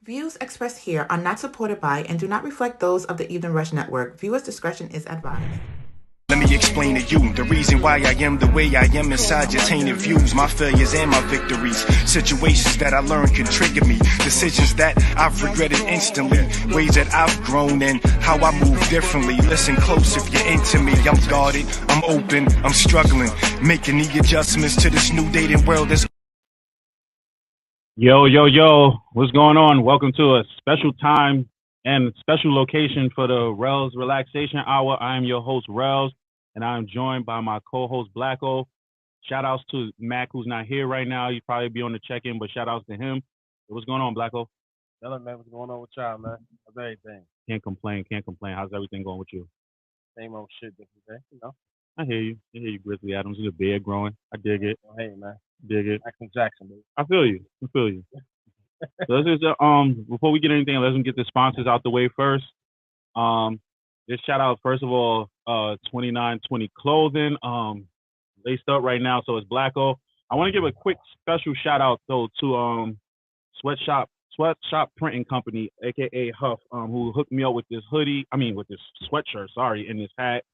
Views expressed here are not supported by and do not reflect those of the Evening Rush Network. Viewers' discretion is advised. Let me explain to you the reason why I am the way I am inside your tainted views, my failures and my victories. Situations that I learned can trigger me. Decisions that I've regretted instantly. Ways that I've grown and how I move differently. Listen close if you're into me. I'm guarded, I'm open, I'm struggling. Making the adjustments to this new dating world that's... Yo, what's going on? Welcome to a special time and special location for the Rellz Relaxation Hour. I am your host, Rellz, and I'm joined by my co-host, Blacko. Shout outs to Mac, who's not here right now. He'd probably be on the check-in, but shout outs to him. What's going on, Blacko? Hello, man. What's going on with y'all, man? How's everything? Can't complain. How's everything going with you? Same old shit, different day, you know? I hear you, Grizzly Adams. There's a beard growing. I dig it. Oh, hey, man. Dig it. Jackson Jackson, baby. I feel you. So let's just, before we get anything, let's get the sponsors out the way first. Just shout out, first of all, 2920 Clothing. Laced up right now, so it's Blacko. I want to give a quick special shout out though to Sweatshop Printing Company, aka Huff, who hooked me up with this with this sweatshirt, and this hat.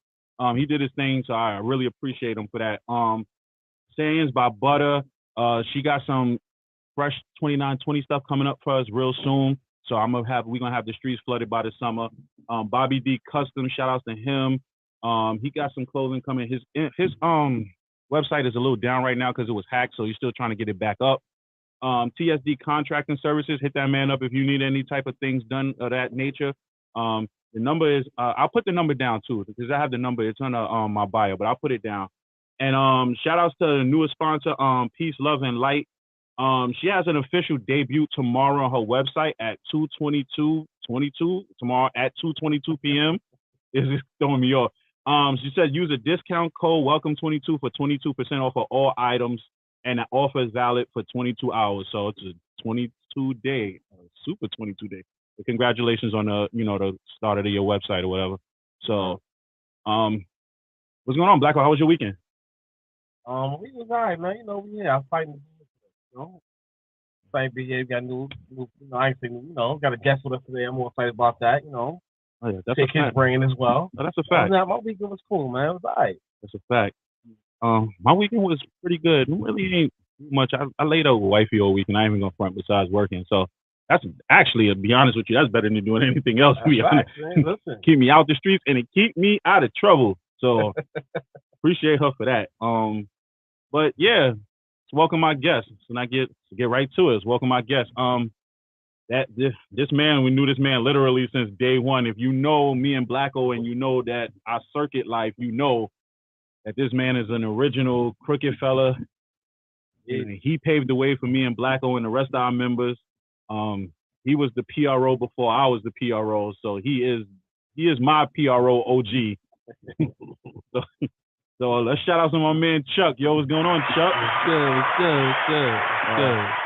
He did his thing, so I really appreciate him for that. Sayings by Butter. She got some fresh 2920 stuff coming up for us real soon. So we're gonna have the streets flooded by the summer. Bobby D Custom, shout outs to him. He got some clothing coming. His website is a little down right now because it was hacked, so he's still trying to get it back up. TSD Contracting Services, hit that man up if you need any type of things done of that nature. The number is I'll put the number down too because I have the number. It's on my bio, but I'll put it down. And shout outs to the newest sponsor, Peace, Love, and Light. She has an official debut tomorrow on her website at 2/22/22. Tomorrow at 2:22 p.m. It's just throwing me off. She said use a discount code Welcome22 for 22% off of all items, and the offer is valid for 22 hours. So it's a 22-day, super 22-day. So congratulations on the start of your website or whatever. So, what's going on, Blacko? How was your weekend? We was all right, man. I'm fighting. Same behavior, got new, I ain't saying, got a guest with us today. I'm more excited about that, Oh, yeah, that's Take a fact. his brain as well. Oh, that's a fact. My weekend was cool, man. It was all right. That's a fact. My weekend was pretty good. Really ain't much. I laid out with wifey all weekend. I ain't even gonna front besides working. So that's actually, to be honest with you, that's better than doing anything else. That's right, man. Listen. Keep me out the streets and it keep me out of trouble. So appreciate her for that. But yeah. Welcome my guest. So I get right to it. Welcome my guest. This man, we knew this man literally since day one. If you know me and Blacko and you know that our circuit life, you know that this man is an original crooked fella. And he paved the way for me and Blacko and the rest of our members. He was the PRO before I was the PRO, so he is my PRO OG. So let's shout out to my man Chuck. Yo, what's going on, Chuck?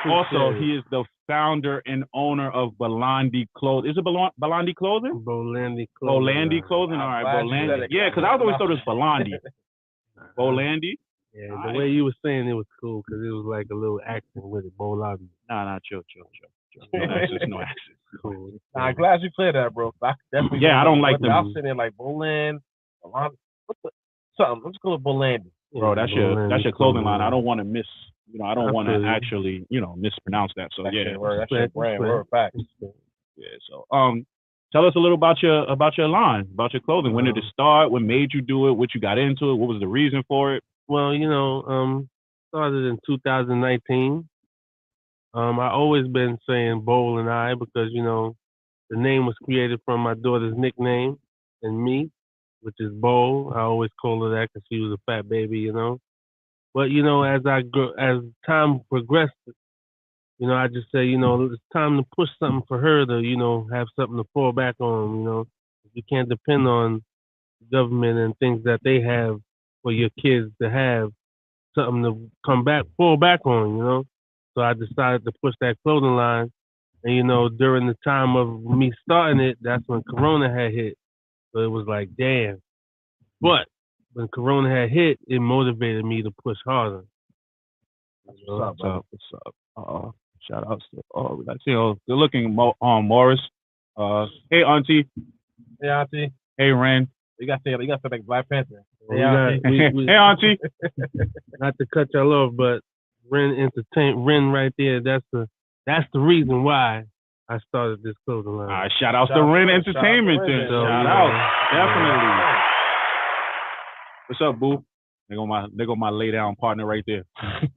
Good. Also, he is the founder and owner of Bolandi Clothing. Is it Bolandi Clothing? Bolandi Clothing. Bolandi Clothing. All right, Bolandi. Yeah, because I always thought it was Bolandi. Bolandi. Yeah, the way you were saying it was cool because it was like a little accent with it. Bolandi. Nah, chill. No accent. Cool. Nah, I'm glad you played that, bro. I don't like them. I'm sitting there like Bolandi. What the? Something. Let's go with Bolandi. Bro, that's your clothing line. I don't want to actually mispronounce that. So yeah, that's your brand. Word fact. Yeah. So tell us a little about your line, about your clothing. When did it start? What made you do it? What you got into it? What was the reason for it? Well, started in 2019. I always been saying Bowl and I because the name was created from my daughter's nickname and me, which is Bowl. I always call her that because she was a fat baby, But as time progressed, I just say, it's time to push something for her to, have something to fall back on. You can't depend on government and things that they have for your kids to have something to fall back on. So I decided to push that clothing line, and during the time of me starting it, that's when Corona had hit. So it was like, damn. But when Corona had hit, it motivated me to push harder. What's up? Shout out to Relaxation. Good looking, Morris. Hey, Auntie. Hey, Auntie. Hey, Ren. You got to say like Black Panther. Hey, Auntie. Hey, Auntie. Not to cut y'all off, but Ren right there. That's the reason why I started this clothing line. Shout out to Ren Entertainment. Shout out. Definitely. What's up, boo? They go my lay down partner right there.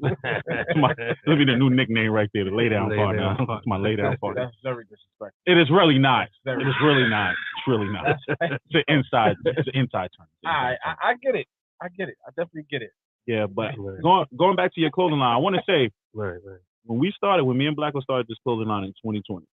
That'll be the new nickname right there, the lay down partner. That's my lay down partner. That's very disrespectful. It is really not. It is really not. It's really not. It's an inside term. I get it. I definitely get it. Yeah, but going back to your clothing line, I want to say, when me and Blacko started this clothing line in 2020,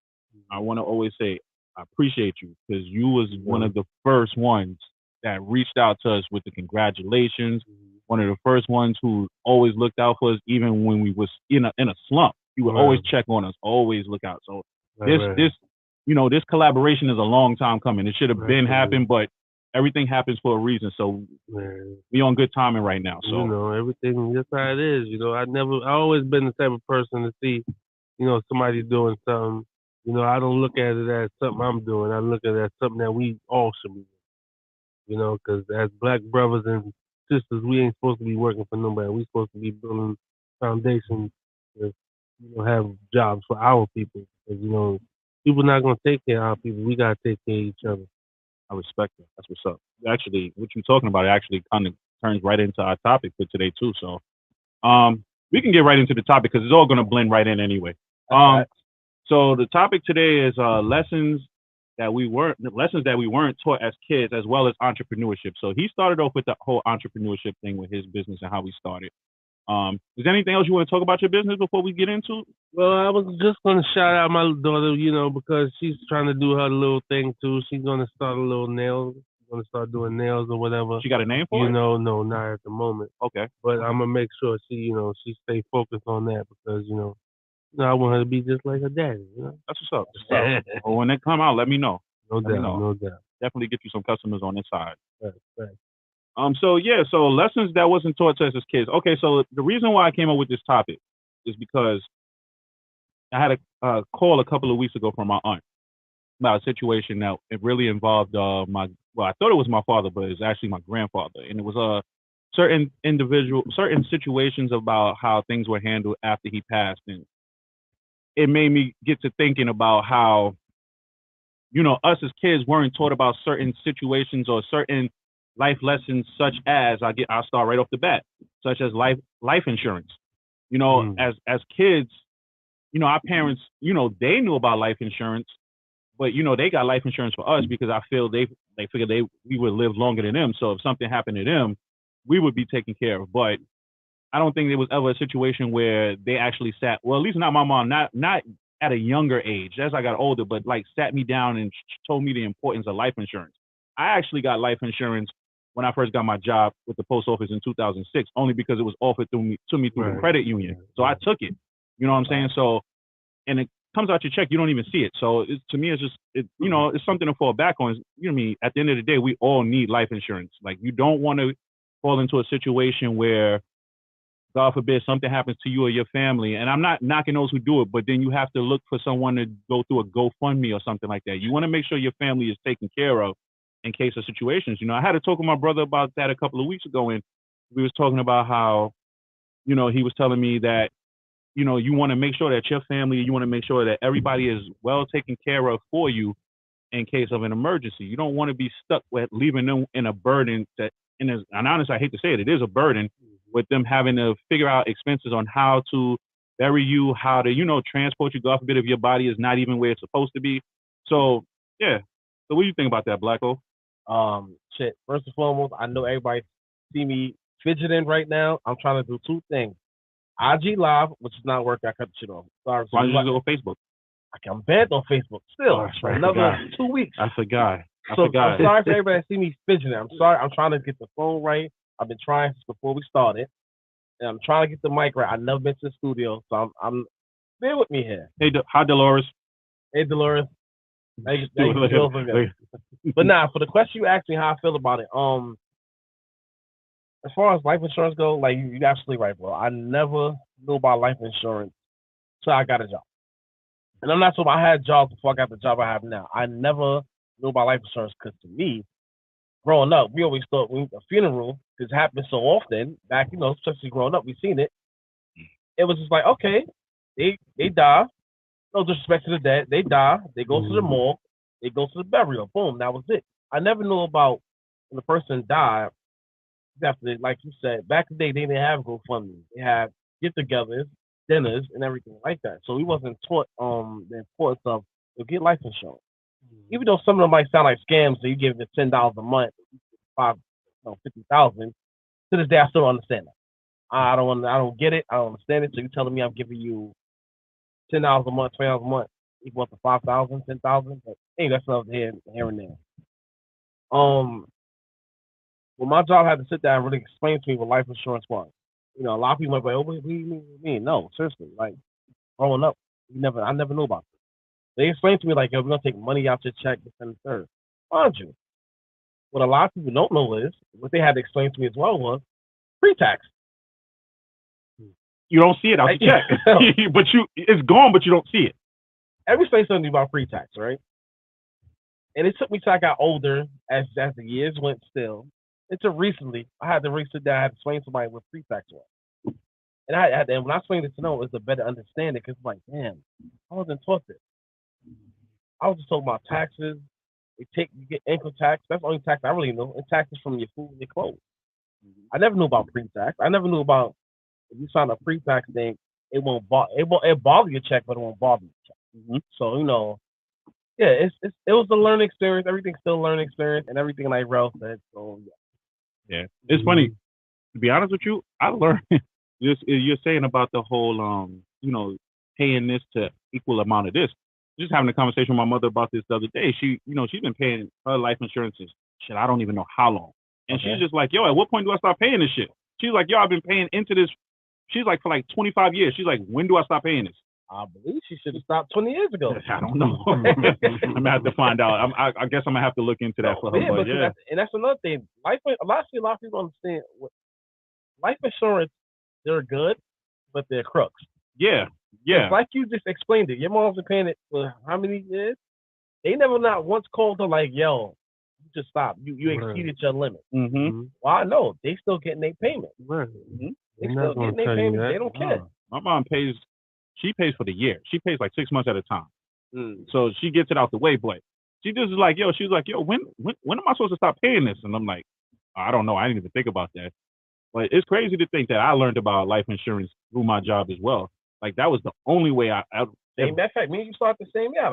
I want to always say, I appreciate you because you was one of the first ones that reached out to us with the congratulations. One of the first ones who always looked out for us, even when we was in a slump. You would always check on us, always look out. So this collaboration is a long time coming. It should have been happened, but everything happens for a reason. So we on good timing right now. So everything just how it is. I always been the type of person to see, somebody doing something. I don't look at it as something I'm doing. I look at it as something that we all should be doing. Because as Black brothers and sisters, we ain't supposed to be working for nobody. We supposed to be building foundations to, have jobs for our people. Because, people not gonna take care of our people. We gotta take care of each other. I respect that. That's what's up. Actually, what you're talking about actually kind of turns right into our topic for today too. So, we can get right into the topic because it's all gonna blend right in anyway. So the topic today is lessons that we weren't taught as kids, as well as entrepreneurship. So he started off with the whole entrepreneurship thing with his business and how we started. Is there anything else you want to talk about your business before we get into? Well, I was just gonna shout out my daughter, because she's trying to do her little thing too. She's gonna start a little nails. She's gonna start doing nails or whatever. She got a name for it? No, not at the moment. Okay. But I'm gonna make sure she stay focused on that because I want her to be just like her daddy. That's what's up. Well, when they come out, let me know. No doubt. Definitely get you some customers on this side. Right. So lessons that wasn't taught to us as kids. Okay, so the reason why I came up with this topic is because I had a call a couple of weeks ago from my aunt about a situation that it really involved I thought it was my father, but it's actually my grandfather, and it was certain situations about how things were handled after he passed, and it made me get to thinking about how us as kids weren't taught about certain situations or certain life lessons, such as I'll start right off the bat, such as life insurance. As kids, our parents, they knew about life insurance, but they got life insurance for us because I feel they figured we would live longer than them. So if something happened to them, we would be taken care of. But I don't think there was ever a situation where they actually sat. Well, at least not my mom. Not at a younger age, as I got older, but sat me down and told me the importance of life insurance. I actually got life insurance when I first got my job with the post office in 2006, only because it was offered to me through the credit union. So I took it. You know what I'm saying? So, and it comes out your check, you don't even see it. So to me, it's just, it's something to fall back on. You know what I mean? At the end of the day, we all need life insurance. You don't want to fall into a situation where, God forbid, something happens to you or your family. And I'm not knocking those who do it, but then you have to look for someone to go through a GoFundMe or something like that. You want to make sure your family is taken care of in case of situations. I had to talk with my brother about that a couple of weeks ago, and we was talking about how, he was telling me that, you want to make sure that your family, you want to make sure that everybody is well taken care of for you in case of an emergency. You don't want to be stuck with leaving them in a burden and honestly, I hate to say it, it is a burden with them having to figure out expenses on how to bury you, how to, transport you, God forbid, if your body is not even where it's supposed to be. So, yeah. So what do you think about that, Blacko? First and foremost, I know everybody see me fidgeting right now. I'm trying to do two things. IG Live, which is not working. I cut the shit off. Sorry. Why don't you go on Facebook? I'm banned on Facebook still for another 2 weeks. I forgot. I'm sorry for everybody that see me fidgeting. I'm sorry. I'm trying to get the phone right. I've been trying since before we started, and I'm trying to get the mic right. I've never been to the studio, so I'm bear with me here. Hey, hi, Dolores. Hey, Dolores. Thank you. But for the question you asked me, how I feel about it. As far as life insurance goes, you're absolutely right, bro. I never knew about life insurance till I got a job. And I'm not talking about I had jobs before I got the job I have now. I never knew about life insurance because to me, growing up, we always thought when a funeral, because it happened so often, back, especially growing up, we seen it. It was just like, okay, they die. No disrespect to the dead. They die. They go to the morgue. They go to the burial. Boom, that was it. I never knew about when the person died. After, like you said, back in the day, they didn't have GoFundMe. They had get-togethers, dinners, and everything like that. So we wasn't taught the importance of get life insurance. Even though some of them might sound like scams, so you give them $10 a month, 50,000. To this day, I still don't understand that. I don't get it. I don't understand it. So you're telling me I'm giving you $10 a month, $20 a month, equal to 5,000, 10,000. But hey, that's another here and there. Well, my job had to sit down and really explain to me what life insurance was. A lot of people might be like, "Oh, what do you mean?" No, seriously. Like growing up, I never knew about it. They explained to me like, "Yo, we're gonna take money out your check, this and the third." Mind you, what a lot of people don't know is what they had to explain to me as well was pre-tax. You don't see it out the check, but it's gone, but you don't see it. Everybody say something about pre-tax, right? And it took me till I got older as the years went still. Until recently, I had to sit down. I had to explain to somebody what pre-tax was. And when I explained it to them, it was a better understanding because it's like, damn, I wasn't taught this. I was just talking about taxes. You get income tax. That's the only tax I really know. And taxes from your food and your clothes. I never knew about pre-tax. I never knew about if you sign a pre-tax thing, it bother your check, but it won't bother your check. So yeah, it was a learning experience. Everything's still a learning experience, and everything like Rellz said. So yeah, it's funny. To be honest with you, I learned you're saying about the whole paying this to equal amount of this. Just having a conversation with my mother about this the other day. She's been paying her life insurance shit. I don't even know how long, and she's just like, yo, at what point do I start paying this shit? She's like, yo, I've been paying into this. She's like, for like 25 years. She's like, when do I stop paying this? I believe she should have stopped 20 years ago. I don't know. I'm gonna have to find out. I guess I'm gonna have to look into that for her. Yeah, but that's another thing. A lot of people understand life insurance. They're good, but they're crooks. Yeah. It's like you just explained it. Your mom's been paying it for how many years? They never not once called her like, yo, you just stop. You exceeded your limit. Mm-hmm. Well, I know they still getting their payment. Right. They still getting their payment. They don't care. My mom pays. She pays for the year. She pays like 6 months at a time. So she gets it out the way, but she just is like, yo, she's like, yo, when am I supposed to stop paying this? And I'm like, I don't know. I didn't even think about that. But it's crazy to think that I learned about life insurance through my job as well. Like that was the only way in fact, me and you start the same year.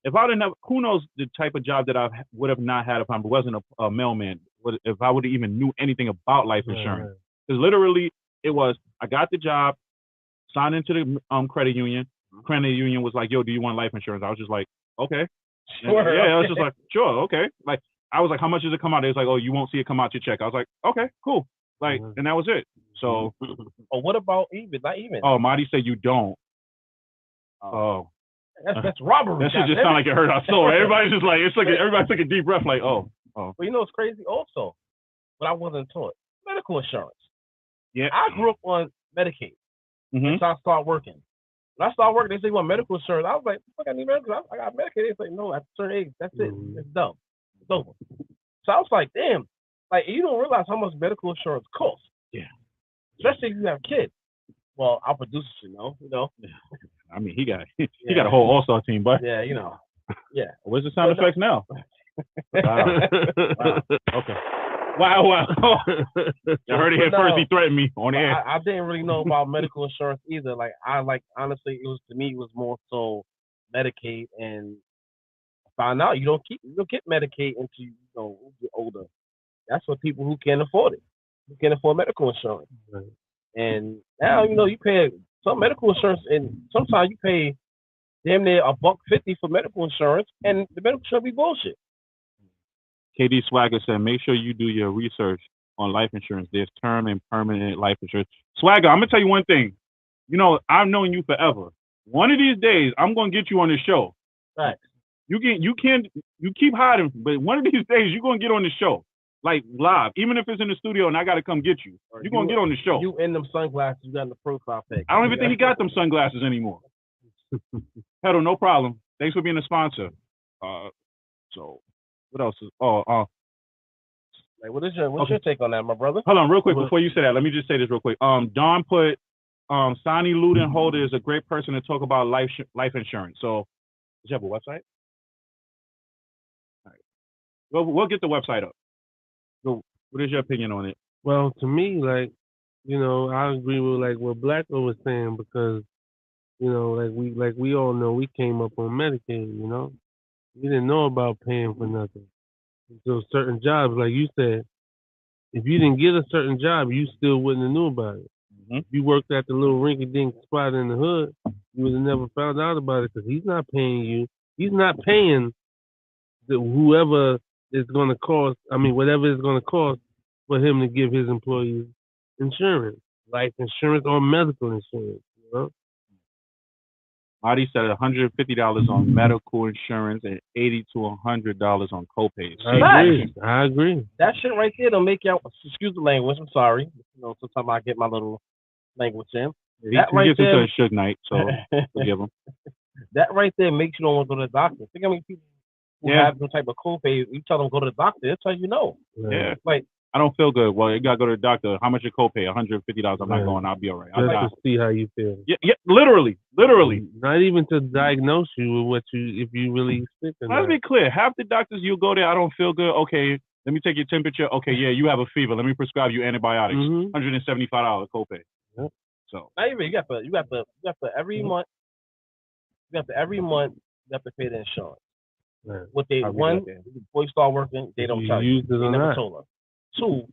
If I didn't have, who knows the type of job that I would have not had if I wasn't a mailman, if I would have even knew anything about life insurance. Because literally it was, I got the job, signed into the credit union. Credit union was like, yo, do you want life insurance? I was just like, okay. Sure. Yeah, I was just like, sure, okay. Like, I was like, how much does it come out? It was like, oh, you won't see it come out your check. I was like, okay, cool. Like, and that was it. So. What about not even? Oh, Marty said you don't. Oh. That's robbery. That should just sound like it hurt our soul. Everybody's just like, everybody took a deep breath like, oh. But you know it's crazy also, but I wasn't taught medical insurance. Yeah. I grew up on Medicaid. Until I started working. When I started working, they say you want medical insurance. I was like, fuck, I need medical. I got Medicaid. They say, no, at a certain age, that's it. It's dumb. It's over. So I was like, damn, like you don't realize how much medical insurance costs. Yeah. Especially if you have kids. Well, our producers know. I mean, he got a whole all-star team, but yeah, yeah. Where's the sound effects now? Wow. Okay. Wow. I heard it here first. He threatened me on the air. I didn't really know about medical insurance either. Honestly, it was more so Medicaid, and I found out you don't get Medicaid until you get older. That's for people who can't afford it. Who can't afford medical insurance. Right. And now you pay some medical insurance, and sometimes you pay damn near $150 for medical insurance, and the medical insurance be bullshit. KD Swagger said, make sure you do your research on life insurance. There's term and permanent life insurance. Swagger, I'm going to tell you one thing. I've known you forever. One of these days, I'm going to get you on the show. Right. You keep hiding, but one of these days, you're going to get on the show. Like, live. Even if it's in the studio and I got to come get you. You're going to get on the show. You in them sunglasses, you got in the profile pic. I don't even think he got them sunglasses anymore. Pedal, no problem. Thanks for being a sponsor. So what else is? Like, what's your take on that, my brother? Hold on, real quick before you say that. Let me just say this real quick. Don put Sonny Ludenholder is a great person to talk about life insurance. So, does you have a website? All right. We'll get the website up. So, what is your opinion on it? Well, to me, like, you know, I agree with like what Blacko was saying because, you know, like we all know we came up on Medicaid, you know. We didn't know about paying for nothing. So certain jobs, like you said, if you didn't get a certain job, you still wouldn't have knew about it. Mm-hmm. If you worked at the little rinky-dink spot in the hood, you would have never found out about it because he's not paying you. He's not paying whoever is going to cost, whatever it's going to cost for him to give his employees insurance, life insurance or medical insurance, you know? Marty said $150 on medical insurance and $80 to $100 on copays. I agree. That shit right there don't make y'all. Excuse the language. I'm sorry. You know, sometimes I get my little language in. He gets into a Suge Knight, so forgive him. That right there makes you don't want to go to the doctor. Think how many people who have some type of copay. You tell them go to the doctor, they'll tell you no. Yeah. Like, I don't feel good. Well, you gotta go to the doctor. How much your copay? $150. I'm not going. I'll be all right. Just to see how you feel. Yeah, literally. Not even to diagnose you with if you really sick or not. Let's be clear. Half the doctors you go there, I don't feel good. Okay, let me take your temperature. Okay, yeah, you have a fever. Let me prescribe you antibiotics. $175 copay. Yeah. So not even you got the every month. You got the every month. You have to pay the insurance. Right. What they before you start working, they don't tell you. They never told us. Two,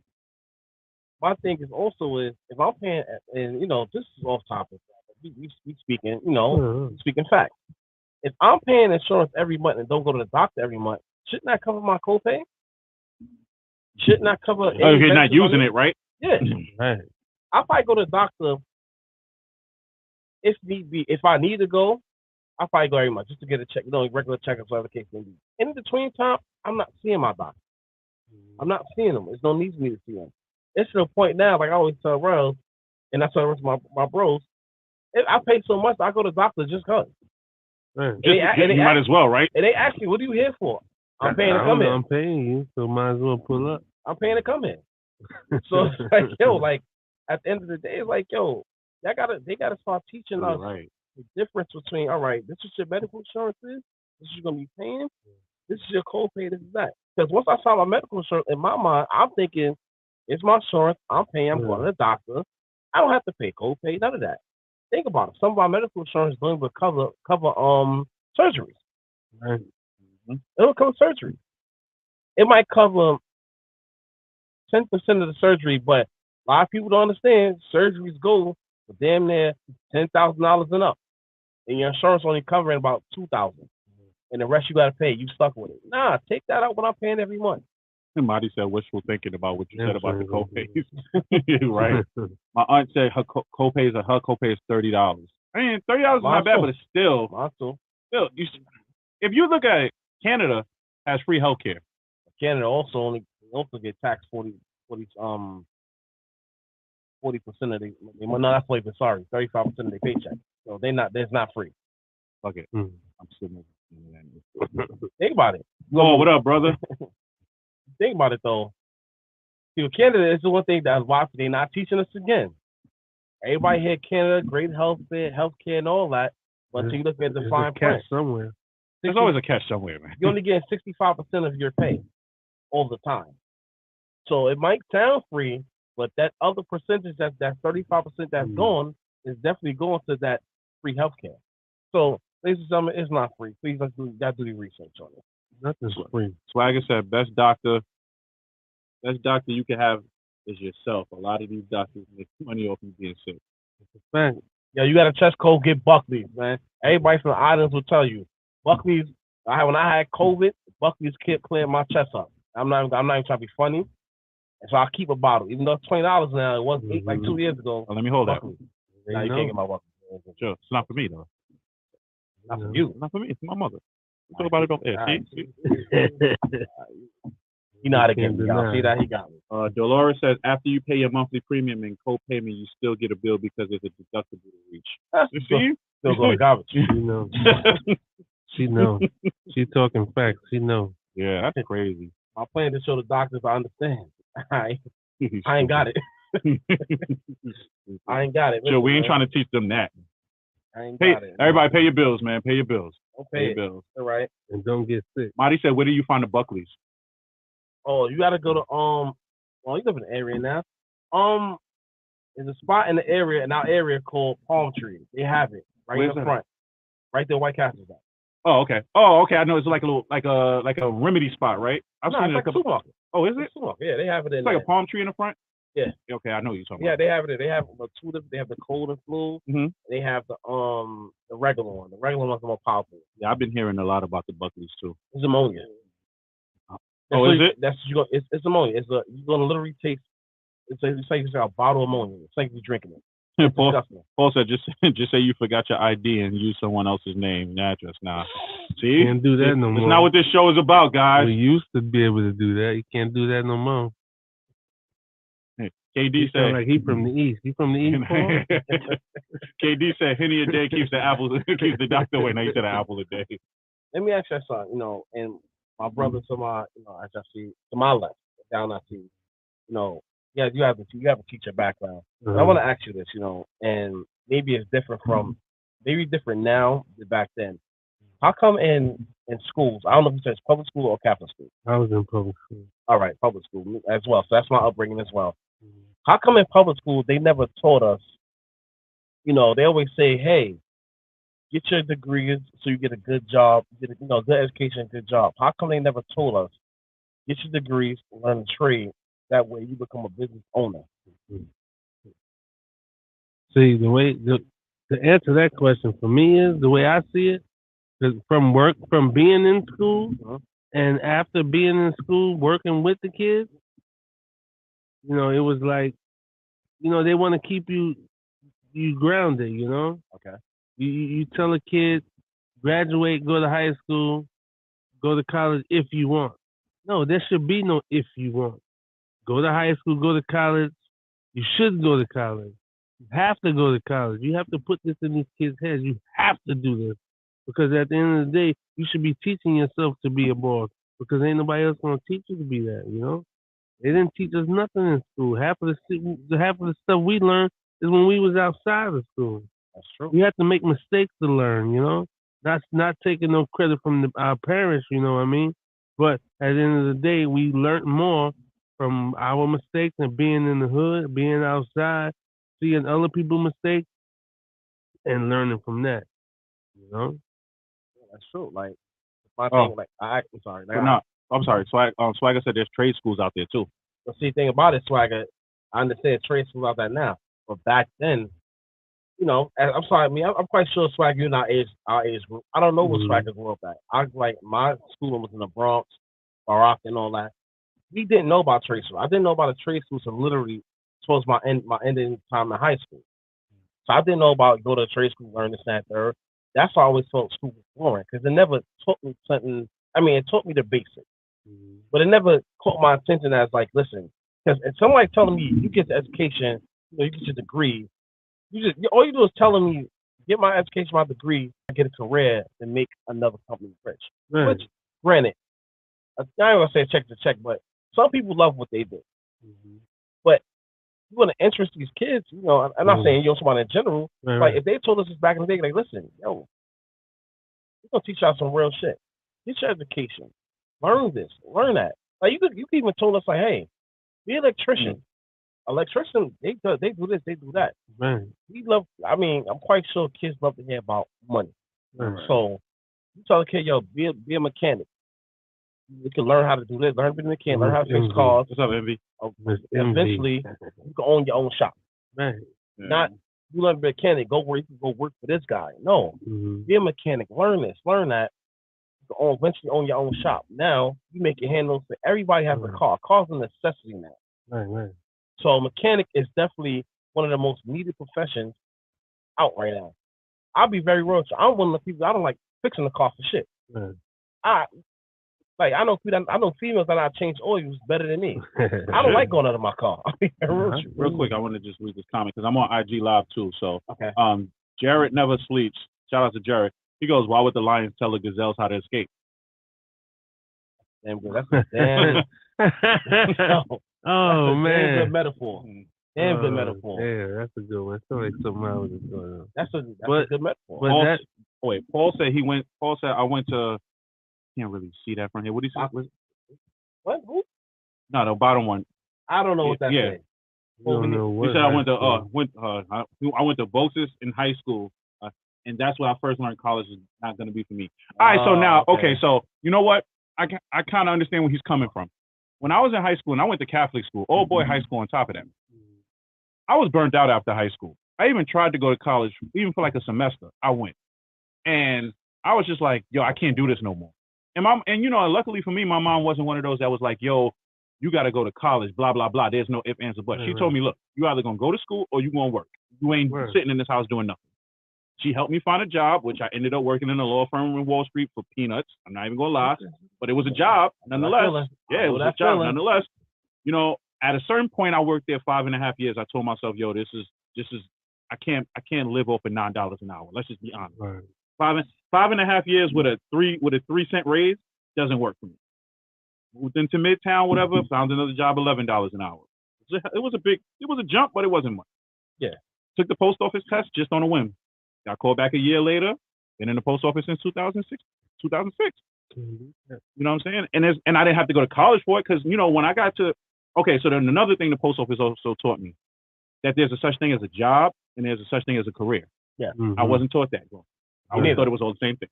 my thing is also is if I'm paying, and you know this is off topic. We speaking, you know, speaking facts. If I'm paying insurance every month and don't go to the doctor every month, shouldn't that cover my copay? Shouldn't that cover? If you're not using it, right? Yeah. Right. I probably go to the doctor if need be. If I need to go, I probably go every month just to get a check, you know, regular checkups, whatever the case may be. In between time, I'm not seeing my doctor. I'm not seeing them. There's no need for me to see them. It's to the point now, like I always tell Rellz, and I tell the rest of my bros, if I pay so much, I go to the doctor just because. Right. You might as well, right? And they ask me, what are you here for? I'm paying to come in. I'm paying you, so might as well pull up. I'm paying to come in. So it's like, yo, like, at the end of the day, it's like, yo, they gotta start teaching us the difference between, all right, this is your medical insurance is, this is you're going to be paying, this is your copay, this is that. Because once I saw my medical insurance, in my mind, I'm thinking, it's my insurance, I'm paying, I'm going to the doctor. I don't have to pay copay, none of that. Think about it. Some of our medical insurance don't even cover surgeries. Right. It don't cover surgery. It might cover 10% of the surgery, but a lot of people don't understand surgeries go for damn near $10,000 and up. And your insurance only covering about $2,000. And the rest you gotta pay. You stuck with it. Nah, take that out when I'm paying every month. Marty said wishful thinking about what you said about the copays. Right. My aunt said her copay is $30. I mean, $30 is not bad, but it's still. If you look at it, Canada has free healthcare. Canada also get taxed 40% of the. No, not 40%. Sorry, 35% of their paycheck. So it's not free. Okay, I'm still moving. Think about it. Oh, what up, brother? Think about it though. See, Canada is the one thing that's why they're not teaching us again. Everybody here, Canada, great healthcare, and all that. But until you look at the fine print, somewhere. There's always a catch somewhere, man. You only get 65% of your pay all the time. So it might sound free, but that other percentage, that 35% that's gone, is definitely going to that free healthcare. So ladies and gentlemen, it's not free. Please do the research on it. Nothing's free. Swagger said, best doctor you can have is yourself. A lot of these doctors make money off you being sick. Man, yo, you got a chest cold, get Buckley's, man. Everybody from the islands will tell you. Buckley's, when I had COVID, Buckley's kept clearing my chest up. I'm not even trying to be funny. And so I keep a bottle. Even though it's $20 now, it wasn't like 2 years ago. Well, let me hold Buckley's. that. Now you can't get my Buckley's. Sure. It's not for me, though. Not for you. Not for me. It's my mother. Talk about it on air. You know how to get me. Y'all see that? He got me. Dolores says, after you pay your monthly premium and co-payment, you still get a bill because there's a deductible to reach. You see? Still going to garbage. She know. She know. She talking facts. She know. Yeah, that's crazy. My plan to show the doctors I understand. I ain't got it. I ain't got it. Sure, we ain't man. trying to teach them that. I ain't Hey, got it. everybody, pay your bills, man. Pay your bills. Don't Pay pay your it. bills. All right. And don't get sick. Marty said, "Where do you find the Buckleys?" Oh, you gotta go to well, you live in the area now. There's a spot in the area in our area called Palm Tree. They have it right Where's in the that? front, right there. White Castle's at. Oh, okay. Oh, okay. I know it's like a little, like a remedy spot, right? I've No, seen it's it like a supermarket. Oh, is it? It's a supermarket. Yeah, they have it in It's like there. a palm tree in the front. Yeah. Okay, I know what you're talking Yeah, about. they have it. They have two different. They have the cold and flu. Mm-hmm. They have the regular one. The regular one's the more powerful. Yeah, I've been hearing a lot about the Buckleys too. It's ammonia. Oh, is it? That's it's ammonia. You're gonna literally taste. It's like a bottle of ammonia. It's like you're drinking it. It's disgusting. Paul said, just say you forgot your ID and use someone else's name and address. Nah, see, Can't do that no more. It's not what this show is about, guys. We used to be able to do that. You can't do that no more. KD said, like he from the east. He from the east. KD said, Henny a day keeps the doctor away. Now you said an apple a day. Let me ask you something. And my brother to my, as I see to my left, down I see, yeah, you have a teacher background. Uh-huh. I want to ask you this, and maybe it's different different now than back then. How come in schools? I don't know if it's public school or Catholic school. I was in public school. All right, public school as well. So that's my upbringing as well. How come in public school they never taught us? They always say, "Hey, get your degrees so you get a good job, get a good education, good job." How come they never told us, get your degrees, learn a trade? That way you become a business owner. See, the way to answer that question for me is the way I see it, from being in school, and after being in school working with the kids, it was like, they want to keep you grounded. Okay. You tell a kid, graduate, go to high school, go to college if you want. No, there should be no if you want. Go to high school, go to college. You should go to college. You have to go to college. You have to put this in these kids' heads. You have to do this. Because at the end of the day, you should be teaching yourself to be a boss. Because ain't nobody else going to teach you to be that, They didn't teach us nothing in school. Half of the stuff we learned is when we was outside of school. That's true. We had to make mistakes to learn, That's not taking no credit from our parents, you know what I mean? But at the end of the day, we learned more from our mistakes and being in the hood, being outside, seeing other people's mistakes, and learning from that. That's true. Like my thing, I'm sorry. I'm sorry. Swagger said there's trade schools out there too. The see thing about it, Swagger, I understand trade schools out there now, but back then, I'm sorry. I mean, I'm quite sure Swagger, you're not our age group. I don't know what Swagger grew up at. My schooling was in the Bronx, Barack, and all that. We didn't know about trade school. I didn't know about a trade school until literally towards my ending time in high school. So I didn't know about go to a trade school, learn this, that, third. That's why I always felt school was boring because it never taught me something. I mean, it taught me the basics, but it never caught my attention as like, listen, because if somebody telling me you get the education, you get your degree, all you do is telling me get my education, my degree, get a career, and make another company rich. Right. Which, granted, I ain't gonna say check to check, but some people love what they do. But you want to interest these kids, I'm not saying somebody in general. Right. Like if they told us this back in the day, like, listen, we're gonna teach y'all some real shit. Get your education, learn this, learn that. Like you even told us like, hey, be an electrician. Electrician, they do this, they do that. Right. I'm quite sure kids love to hear about money. Right. So you tell a kid, be a mechanic. You can learn how to do this, learn to be a mechanic, learn how to fix cars. What's up, Envy? Eventually, you can own your own shop. Right. Not you learn to be a mechanic, you can go work for this guy. No, be a mechanic, learn this, learn that. You can eventually own your own shop. Now you make your handles. Everybody has a car. Car's a necessity now. Right. So a mechanic is definitely one of the most needed professions out right now. I'll be very real. I'm one of the people I don't like fixing the car for shit. Right. I know females that I change oils better than me. I don't like going out of my car. Real quick, I want to just read this comment because I'm on IG Live too. So, okay. Jared never sleeps. Shout out to Jared. He goes, why would the lions tell the gazelles how to escape? Damn good. That's a damn. Oh Damn man. good metaphor. Damn good metaphor. Yeah, that's a good one. It's like something I was just going on. That's a good metaphor. But Paul, that, Paul said he went. Paul said I went to. Can't really see that from here. What did he say? What? Who? No, the bottom one. I don't know what that Yeah. is. you don't know what He said I went to high I went to Bosis in high school, and that's where I first learned college is not going to be for me. All right, so now okay, so you know what? I kind of understand where he's coming from. When I was in high school and I went to Catholic school, old boy high school on top of that, I was burnt out after high school. I even tried to go to college, even for like a semester. I went, and I was just like, yo, I can't do this no more. And you know, luckily for me, my mom wasn't one of those that was like, yo, you got to go to college, blah, blah, blah. There's no ifs, ands, or buts. She told me, look, you either going to go to school or you going to work. You ain't sitting in this house doing nothing. She helped me find a job, which I ended up working in a law firm in Wall Street for peanuts. I'm not even going to lie. But it was a job, nonetheless. Yeah, it was a job, nonetheless. You know, at a certain point, I worked there 5.5 years. I told myself, yo, this is, I can't live off of $9 an hour. Let's just be honest. Right. 5.5 years with a 3-cent raise doesn't work for me. Moved into Midtown, whatever, found another job, $11 an hour. It was a jump, but it wasn't much. Yeah. Took the post office test just on a whim. Got called back a year later, been in the post office since 2006. You know what I'm saying? And I didn't have to go to college for it because, you know, when I got to, so then another thing the post office also taught me, that there's a such thing as a job and there's a such thing as a career. Yeah. I wasn't taught that. I thought it was all the same thing.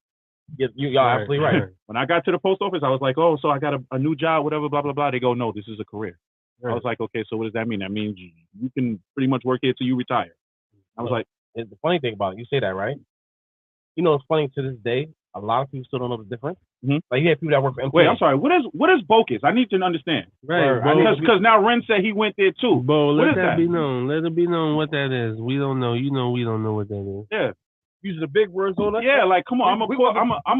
You're absolutely right. When I got to the post office, I was like, oh, so I got a new job, whatever, blah, blah, blah. They go, no, this is a career. Right. I was like, okay, so what does that mean? That means you can pretty much work here till you retire. I was like, the funny thing about it, you say that, right? You know, it's funny to this day, a lot of people still don't know the difference. Mm-hmm. Like, you have people that work for MTA. Wait, I'm sorry. What is Bocus? I need to understand. Right. Because now Ren said he went there too. Bo, let that be known. Let it be known what that is. We don't know. You know we don't know what that is. Yeah. Using the big words on us. Yeah, like come on. I'm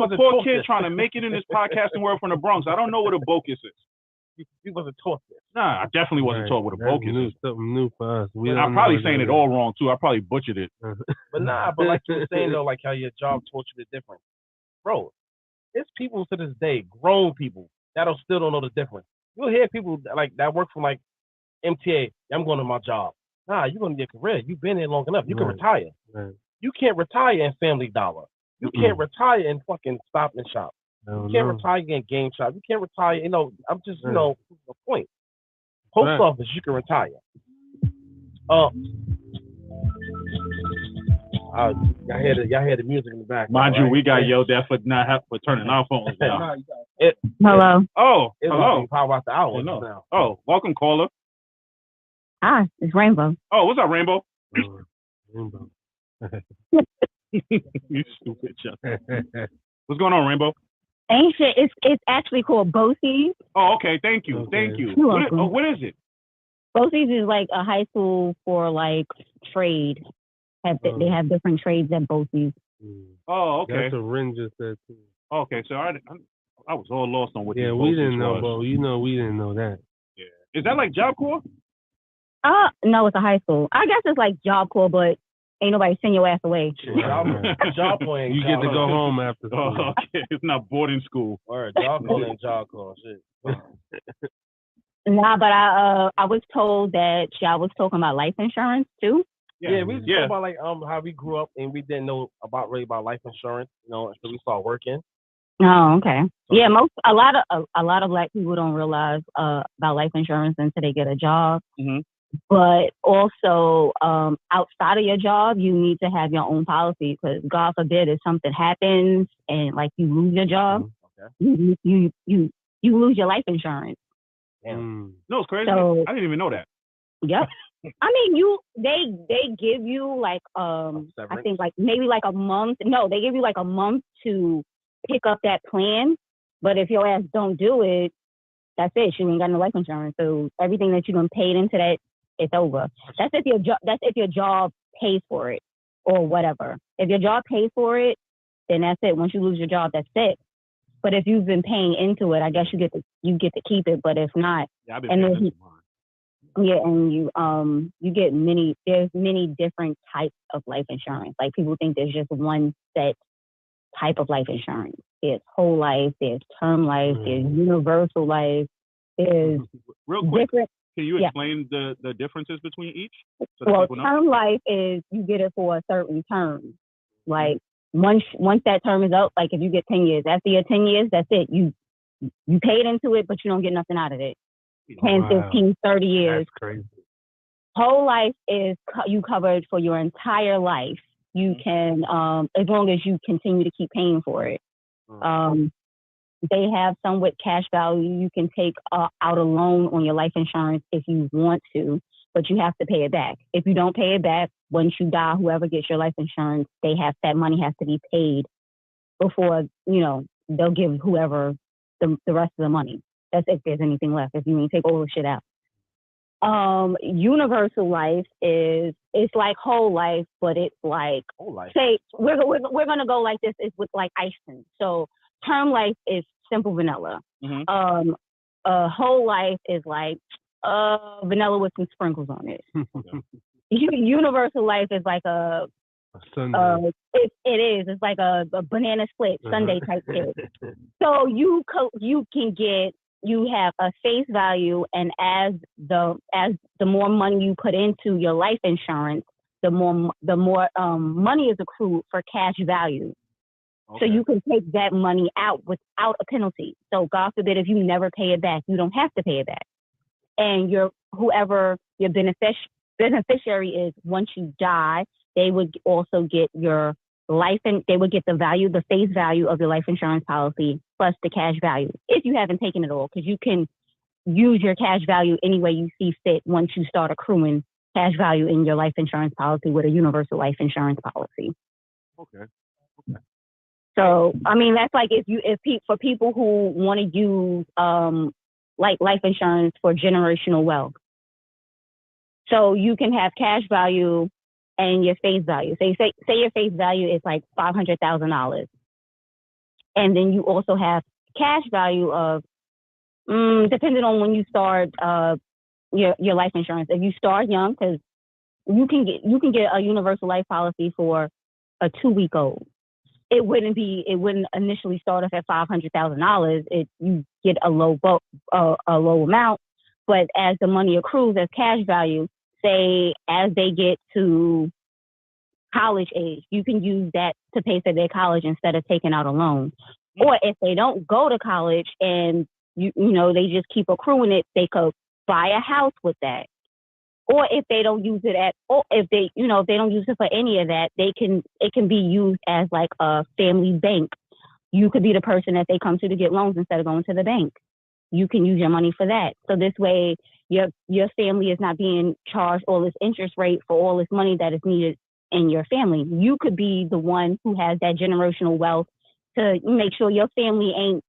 a poor kid trying to make it in this podcasting world from the Bronx. I don't know what a Bocus is. You wasn't taught this. Nah, I definitely wasn't taught what a Bocus is. Something new for us. I'm probably saying it all wrong too. I probably butchered it. But like you were saying though, like how your job taught you the difference. Bro, it's people to this day, grown people, that still don't know the difference. You'll hear people like that work from like MTA. I'm going to my job. Nah, you're going to get a career. You've been there long enough. You can retire. Right. You can't retire in Family Dollar. You can't retire in fucking Stop and Shop. You can't retire in Game Shop. You can't retire. You know, I'm just the point. Post office, you can retire. Y'all hear the music in the back. Mind you, we got yelled at for for turning our phones down. Hello. Hello. Power out the hour now. Oh, welcome, caller. Hi, it's Rainbow. Oh, what's up, Rainbow? Rainbow. You stupid shut. What's going on, Rainbow? Ain't shit. It's actually called BOCES. Oh, okay. Thank you. Thank you. What is it? BOCES is like a high school for like trade. They have different trades at BOCES. Oh, okay. That's what Ren just said too. Okay, so I was all lost on what. Yeah, we didn't know, Bo. You know, we didn't know that. Yeah. Is that like Job Corps? No, it's a high school. I guess it's like Job Corps, but ain't nobody send your ass away. Job Corps ain't you get to go home after school. Oh, okay. It's not boarding school. Or Job Corps ain't Job Corps. Shit. Nah, but I was told that y'all was talking about life insurance too. Yeah, we was talking about like how we grew up and we didn't know about life insurance, you know, until we started working. Oh, okay. Yeah, a lot of Black people don't realize about life insurance until they get a job. Mm-hmm. But also, outside of your job, you need to have your own policy because God forbid if something happens and like you lose your job, you lose your life insurance. Damn. No, it's crazy. So, I didn't even know that. Yep. I mean, they give you like I think like maybe like a month. No, they give you like a month to pick up that plan. But if your ass don't do it, that's it. You ain't got no life insurance. So everything that you done paid into that, it's over. That's if your job pays for it or whatever. If your job pays for it, then that's it. Once you lose your job, that's it. But if you've been paying into it, I guess you get to keep it. But if not, yeah, I've been Yeah, and you get there's many different types of life insurance. Like people think there's just one set type of life insurance. There's whole life, there's term life, there's universal life, there's real quick. Different. Can you explain the differences between each? So well, term life is you get it for a certain term. Like once that term is up, like if you get 10 years, after your 10 years, that's it. You paid into it, but you don't get nothing out of it. 10, 15, 30 years. That's crazy. Whole life is you covered for your entire life. You can, as long as you continue to keep paying for it. They have some with cash value. You can take out a loan on your life insurance if you want to, but you have to pay it back. If you don't pay it back, once you die, whoever gets your life insurance, that money has to be paid before, they'll give whoever the rest of the money. That's if there's anything left, if you mean take all the shit out. Universal life it's like whole life, but it's like, whole life. Say, we're going to go like this. It's with like icing. So term life is simple vanilla. Mm-hmm. Whole life is like vanilla with some sprinkles on it. Universal life is like a sundae. It is. It's like a banana split sundae type shit. So you can get. You have a face value, and as the more money you put into your life insurance, the more money is accrued for cash value. Okay. So you can take that money out without a penalty. So God forbid if you never pay it back, you don't have to pay it back. And whoever your beneficiary is, once you die, they would also get your they would get the face value of your life insurance policy plus the cash value if you haven't taken it all, because you can use your cash value any way you see fit once you start accruing cash value in your life insurance policy with a universal life insurance policy. Okay. So, I mean, that's like for people who want to use like life insurance for generational wealth. So you can have cash value and your face value. So say your face value is like $500,000. And then you also have cash value of, depending on when you start your life insurance. If you start young, because you can get a universal life policy for a 2-week-old. It wouldn't initially start off at $500,000. You get a low amount, but as the money accrues as cash value, say as they get to college age, you can use that to pay for their college instead of taking out a loan. Or if they don't go to college and they just keep accruing it, they could buy a house with that. Or if they don't use it if they don't use it for any of that, it can be used as like a family bank. You could be the person that they come to get loans instead of going to the bank. You can use your money for that. So this way, your family is not being charged all this interest rate for all this money that is needed in your family. You could be the one who has that generational wealth to make sure your family ain't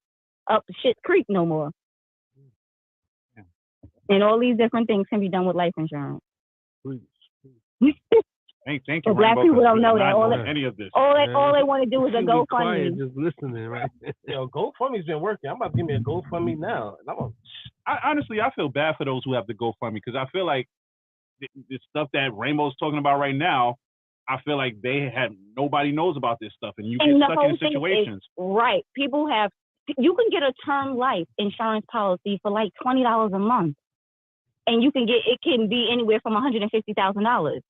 up shit creek no more. And all these different things can be done with life insurance. Thank you. So black people don't know that. Any of this. All they want to do is a GoFundMe. Just listening, right? GoFundMe's been working. I'm about to give me a GoFundMe now. Honestly, I feel bad for those who have the GoFundMe, because I feel like the stuff that Rainbow's talking about right now, I feel like nobody knows about this stuff, and you get stuck in situations. Right. You can get a term life insurance policy for like $20 a month. And it can be anywhere from $150,000.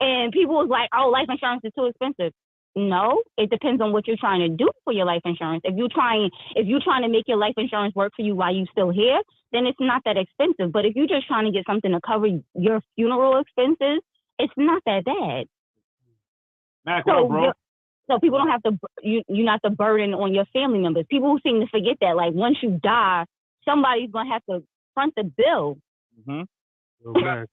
And people was like, oh, life insurance is too expensive. No, it depends on what you're trying to do for your life insurance. If you're trying to make your life insurance work for you while you're still here, then it's not that expensive. But if you're just trying to get something to cover your funeral expenses, it's not that bad. Mac, bro. So people don't have to, you're not the burden on your family members. People who seem to forget that, like once you die, somebody's going to have to front the bill. Mm-hmm. Mac,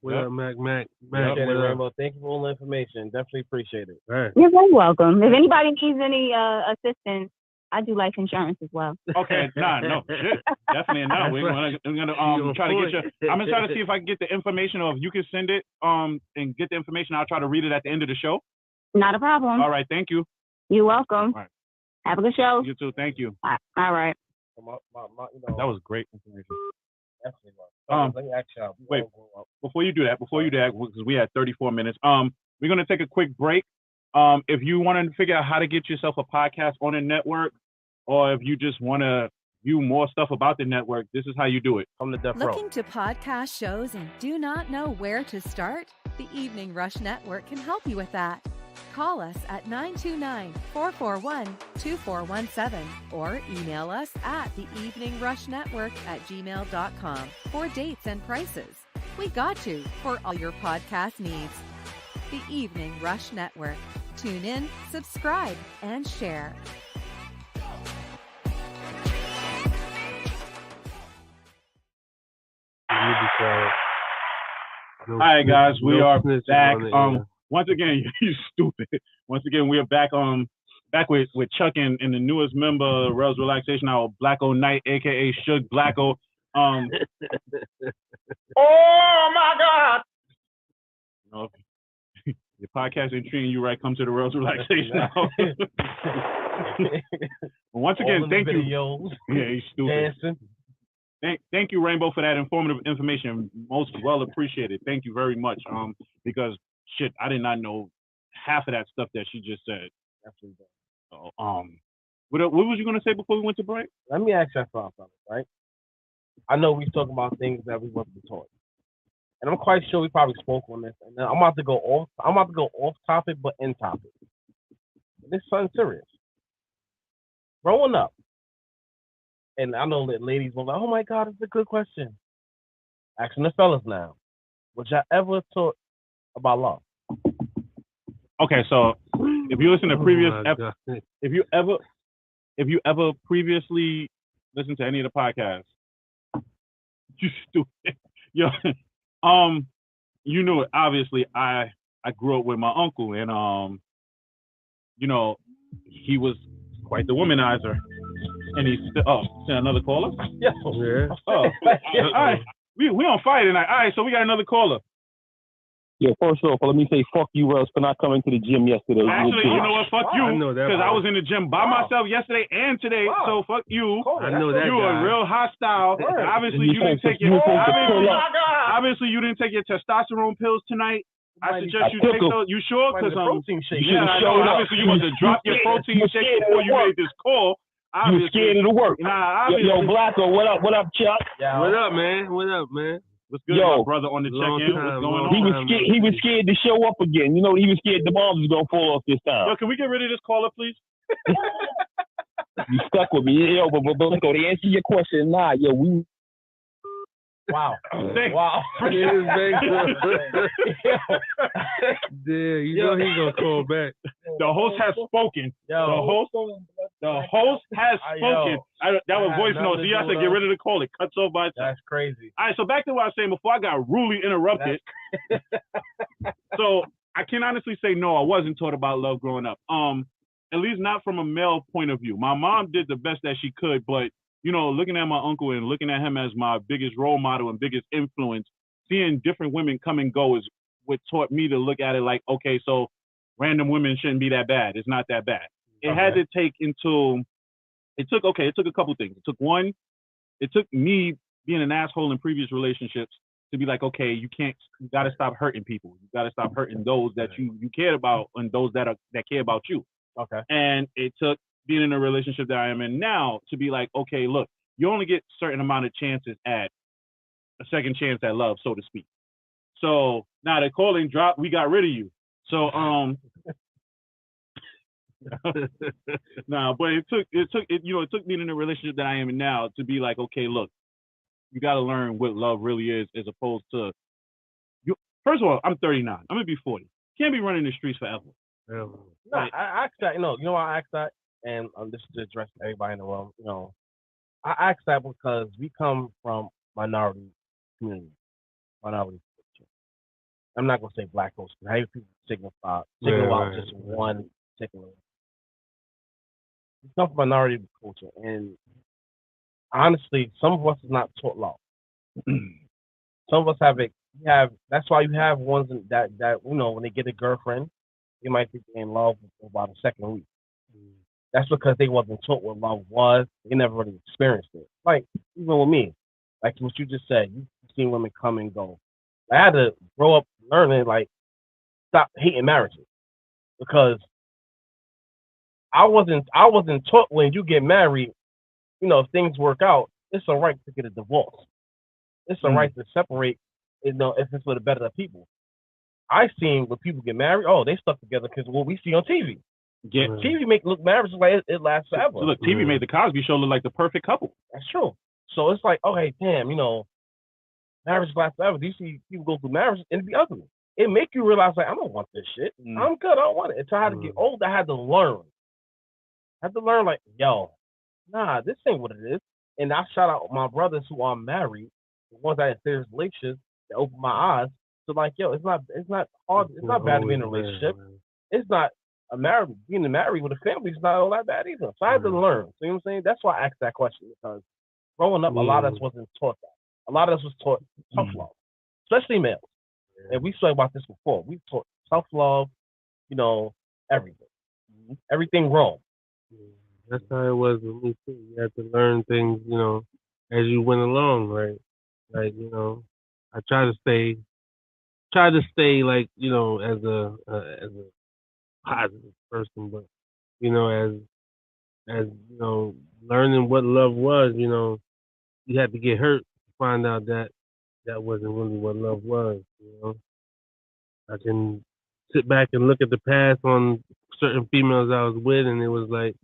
Mac. Rainbow. Thank you for all the information. Definitely appreciate it. Right. You're very welcome. If anybody needs any assistance, I do life insurance as well. Okay, no, shit. Definitely no. We're gonna try to get you. I'm gonna try to see if I can get the information, or if you can send it and get the information. I'll try to read it at the end of the show. Not a problem. All right, thank you. You're welcome. All right. Have a good show. You too. Thank you. All right. That was great information. Definitely was. Let me ask you. Wait, before you do that, because we had 34 minutes. We're gonna take a quick break. If you want to figure out how to get yourself a podcast on a network, or if you just want to view more stuff about the network, this is how you do it. Come to Death Row. Looking to podcast shows and do not know where to start? The Evening Rush Network can help you with that. Call us at 929-441-2417 or email us at theeveningrushnetwork@gmail.com for dates and prices. We got you for all your podcast needs. The Evening Rush Network. Tune in, subscribe, and share. All right, guys, we are back. Once again, you stupid. Once again, we are back. Back with Chuck and the newest member of Rellz Relaxation, our Blacko Knight, aka Shug Blacko. Oh my God! Okay. Your podcast ain't treating you right. Come to the Rellz Relaxation. Once again, thank you. Yeah, he's stupid. Dancing. Thank you, Rainbow, for that informative information. Most well appreciated. Thank you very much. Because shit, I did not know half of that stuff that she just said. Absolutely. So, what was you gonna say before we went to break? Let me ask you something, right? I know we talking about things that we want to be taught, and I'm quite sure we probably spoke on this. And I'm about to go off. I'm about to go off topic, but in topic. This is something serious. Growing up. And I know that ladies will be like, oh my God, it's a good question. Asking the fellas now. Was y'all ever taught about love? Okay, so if you listen to previous if you ever previously listened to any of the podcasts, you stupid. Yo, you knew it. Obviously, I grew up with my uncle, and you know, he was quite the womanizer. And he's another caller? Yeah. Oh. All right. We on fire tonight. All right, so we got another caller. Yeah, first off, let me say fuck you, Rellz, for not coming to the gym yesterday. Actually, you know what? Fuck you. Because I was in the gym by myself yesterday and today. Wow. So fuck you. I know that you guy. are real hostile. Obviously, you didn't take your obviously you didn't take your testosterone pills tonight. I suggest you take those. You sure? Because protein shake. Obviously you must have dropped your protein shake before you made this call. You scared of the work. Yo, Blacko, what up? What up, Chuck? Yeah. What up, man? What's good, my brother on the check-in? What's going on? He was scared to show up again. You know, he was scared the bombs was gonna fall off this time. Yo, can we get rid of this caller, please? You stuck with me, yo. But Blacko, to answer your question, nah, yo, we. Wow. Wow. Yeah, you know he's gonna call back. The host has spoken. Yo. The host has spoken. That was voice note. So you have to get rid of the call. It cuts off by itself. That's crazy. All right, so back to what I was saying before I got rudely interrupted. So I can honestly say no, I wasn't taught about love growing up. At least not from a male point of view. My mom did the best that she could, but you know, looking at my uncle and looking at him as my biggest role model and biggest influence, seeing different women come and go is what taught me to look at it like, okay, so random women shouldn't be that bad. It's not that bad. It had to take it took a couple things. It took me being an asshole in previous relationships to be like, okay, you got to stop hurting people. You got to stop hurting those that you cared about and those that care about you. Okay. And it took being in a relationship that I am in now to be like, okay, look, you only get a certain amount of chances at a second chance at love, so to speak. So now the calling dropped, we got rid of you. So but it took me in a relationship that I am in now to be like, okay, look, you got to learn what love really is, as opposed to you. First of all, I'm 39. I'm gonna be 40. Can't be running the streets forever. No, I asked that. You know why I asked that, and this is to address everybody in the world. You know, I asked that because we come from minority community, minority culture. I'm not gonna say black culture. How do people signal out just one particular? We come from minority culture, and honestly, some of us is not taught law. Some of us have it. That's why you have ones that you know when they get a girlfriend, they might think they're in love for about a second week. That's because they wasn't taught what love was. They never really experienced it. Like even with me, like what you just said, you've seen women come and go. I had to grow up learning, like, stop hating marriages because I wasn't taught when you get married, if things work out, it's a right to get a divorce. It's a right to separate, if it's for the better of the people. I seen when people get married, they stuck together because what we see on TV. TV make look marriage like it lasts forever. So look, TV made the Cosby Show look like the perfect couple. That's true. So it's like, okay, damn, marriage lasts forever. Do you see people go through marriage and it be ugly? It make you realize, like, I don't want this shit. I'm good. I don't want it. Until I had to get old, I had to learn. Like, yo, nah, this ain't what it is. And I shout out my brothers who are married, the ones that had serious relationships, that opened my eyes. So like, yo, it's not hard. It's not bad to be in a relationship. It's not being married with a family is not all that bad either. So I had to learn. You know what I'm saying? That's why I asked that question, because growing up, a lot of us wasn't taught that. A lot of us was taught tough love, especially males. And we spoke about this before. We taught tough love, everything. Everything wrong. That's how it was with me too. You had to learn things, as you went along, right? Like, I try to stay like, as a positive person, but as learning what love was, you had to get hurt to find out that wasn't really what love was. I can sit back and look at the past on certain females I was with, and it was like,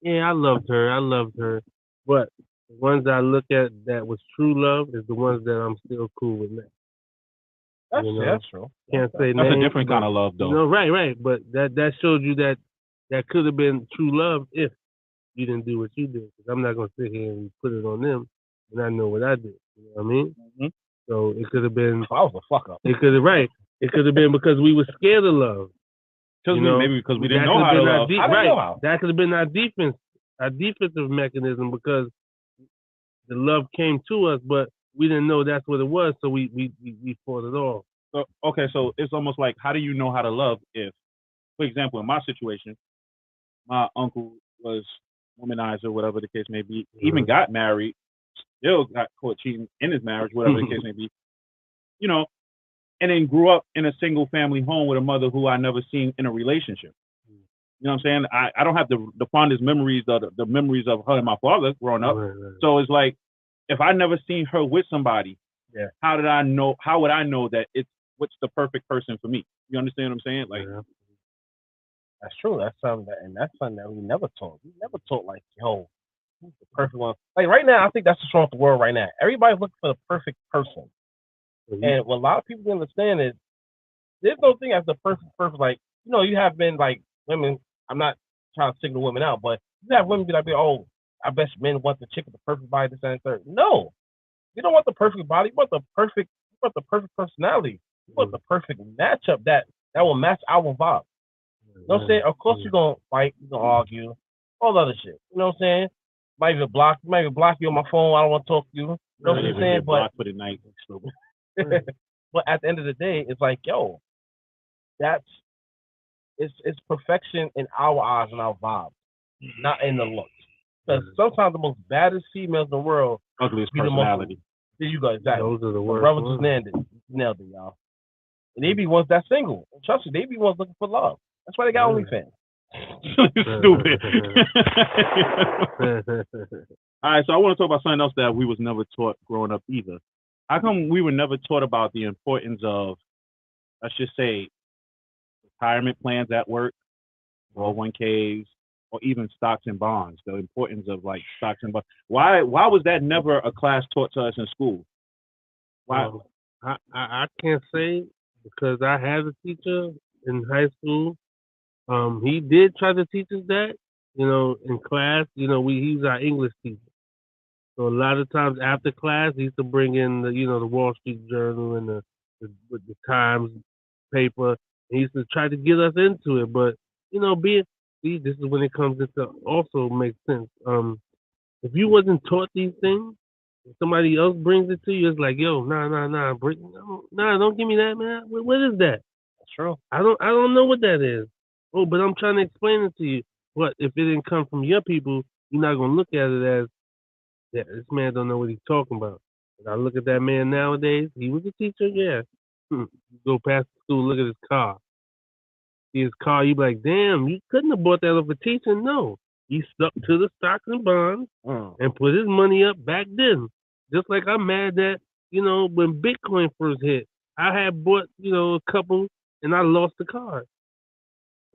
yeah, I loved her, but the ones I look at that was true love is the ones that I'm still cool with now. That's true. Can't say That's names, a different kind of love, though. Right. But that showed you that could have been true love if you didn't do what you did. Because I'm not gonna sit here and put it on them, and I know what I did. You know what I mean? Mm-hmm. So it could have been. I was a fuck up. It could have It could have been because we were scared of love. Maybe because we didn't know how to love. That could have been our defensive mechanism, because the love came to us, but we didn't know that's what it was, so we fought it off. So so it's almost like, how do you know how to love if, for example, in my situation, my uncle was womanizer, whatever the case may be, even got married, still got caught cheating in his marriage, whatever the case may be, and then grew up in a single family home with a mother who I never seen in a relationship. You know what I'm saying? I don't have the fondest memories of the memories of her and my father growing up. Right. So it's like, if I never seen her with somebody, how would I know that what's the perfect person for me? You understand what I'm saying? Like, that's true. That's something that we never taught. We never taught, like, yo, who's the perfect one? Like, right now, I think that's what's wrong with the world right now. Everybody's looking for the perfect person. Mm-hmm. And what a lot of people understand is there's no thing as the perfect person. Like, you have been, like, women. I'm not trying to single women out, but you have women be like, oh, I bet men want the chick with the perfect body, this and third. No, you don't want the perfect body. You want the perfect personality. You want the perfect matchup that will match our vibe. You know what I'm saying? Of course you're gonna fight, you're gonna argue, all the other shit. You know what I'm saying? Might even block you on my phone. I don't want to talk to you. You know what I'm saying? But for the night. but at the end of the day, it's like, yo, it's perfection in our eyes and our vibe, not in the looks. Because sometimes the most baddest females in the world, ugliest personality. There you go, exactly. Those are the worst. Brothers just nailed it, y'all. And they be ones that single. And trust me, they be ones looking for love. That's why they got OnlyFans. Stupid. All right, so I want to talk about something else that we was never taught growing up either. How come we were never taught about the importance of, let's just say, retirement plans at work, 401ks, or even stocks and bonds? The importance of, like, stocks and bonds. Why was that never a class taught to us in school? Why? I can't say, because I had a teacher in high school. He did try to teach us that, in class. He was our English teacher. So a lot of times after class, he used to bring in the Wall Street Journal and the Times paper. He used to try to get us into it, but this is when it comes into also makes sense. If you wasn't taught these things, if somebody else brings it to you, it's like, yo, nah, don't give me that, man. What is that? That's true. I don't know what that is. Oh, but I'm trying to explain it to you. But if it didn't come from your people, you're not gonna look at it as, this man don't know what he's talking about. And I look at that man nowadays. He was a teacher, yeah. Go past the school, look at his car. See his car, you be like, damn, you couldn't have bought that off a teacher. No, he stuck to the stocks and bonds and put his money up back then. Just like I'm mad that, when Bitcoin first hit, I had bought, a couple and I lost the car.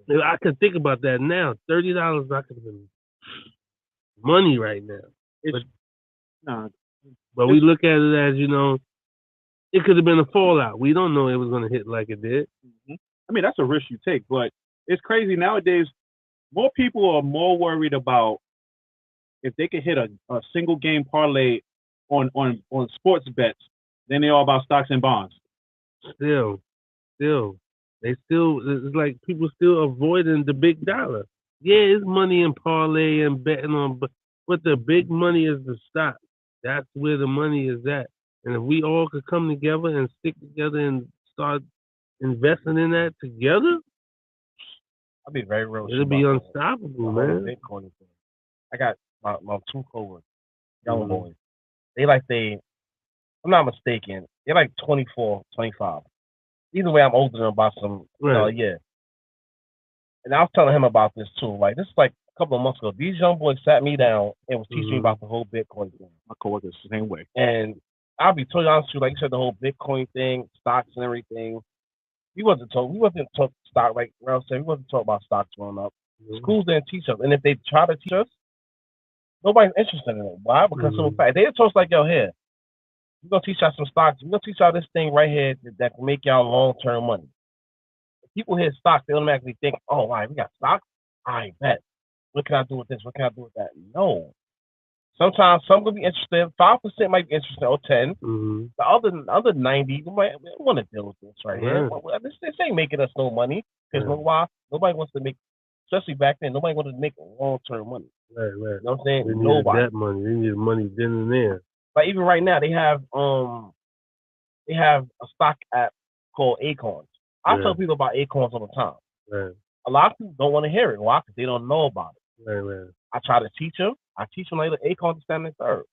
And I can think about that now. $30, I could have been money right now. But we look at it as, it could have been a fallout. We don't know it was going to hit like it did. Mm-hmm. I mean, that's a risk you take, but it's crazy nowadays. More people are more worried about if they could hit a single game parlay on sports bets than they are about stocks and bonds. Still, it's like people still avoiding the big dollar. Yeah, it's money in parlay and betting on, but the big money is the stock. That's where the money is at. And if we all could come together and stick together and start investing in that together, I'll be very real. It'll be unstoppable, man. Bitcoin thing. I got my two coworkers, young boys. I'm not mistaken, they're like 24, 25. Either way, I'm older than them by some year. And I was telling him about this too. Like, this is like a couple of months ago. These young boys sat me down and was teaching me about the whole Bitcoin thing. My coworkers the same way. And I'll be totally honest with you, like you said, the whole Bitcoin thing, stocks and everything. We wasn't taught stock, like Rellz said, we wasn't taught about stocks growing up. Schools didn't teach us. And if they try to teach us, nobody's interested in it. Why? Because of the fact they told us like, yo, here, we're gonna teach y'all some stocks. We're gonna teach y'all this thing right here that can make y'all long-term money. If people hear stocks, they automatically think, oh, all right, we got stocks? I bet. What can I do with this? What can I do with that? No. Sometimes some will be interested. 5% might be interested, or 10. The other 90, we might want to deal with this right here. This ain't making us no money. Because nobody wants to make, especially back then, nobody wanted to make long-term money. Right. You know what I'm saying? They needed that money. They needed money then and there. But even right now, they have a stock app called Acorns. I tell people about Acorns all the time. Right. A lot of people don't want to hear it. Why? Because they don't know about it. Right. I try to teach them. I teach them like Acorns to stand in third.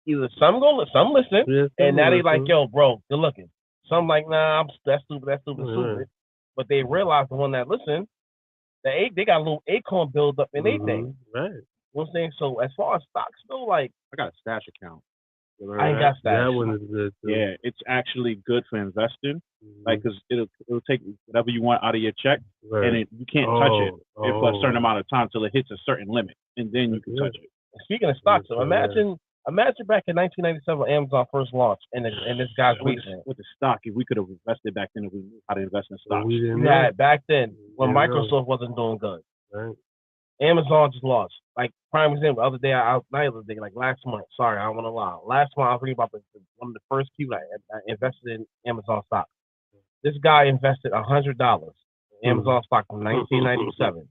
Either some listen, and now they like, yo, bro, good looking. Some like, nah, that's stupid. But they realize the one that listen, they got a little acorn build up in their thing. Right. You know what I'm saying? So as far as stocks though, like, I got a stash account. I ain't got stash. That one is good too. Yeah, it's actually good for investing. Like, cause it'll take whatever you want out of your check, and you can't touch it for a certain amount of time till it hits a certain limit, and then you can touch it. Speaking of stocks, so imagine back in 1997 when Amazon first launched, and this guy's basement. With the stock, if we could have invested back then, if we knew how to invest in stocks. Yeah, back then when Microsoft wasn't doing good. Right. Amazon just launched. Like, prime example, like last month. Sorry, I don't want to lie. Last month, I was reading about one of the first people I invested in Amazon stock. This guy invested $100 in Amazon stock in 1997.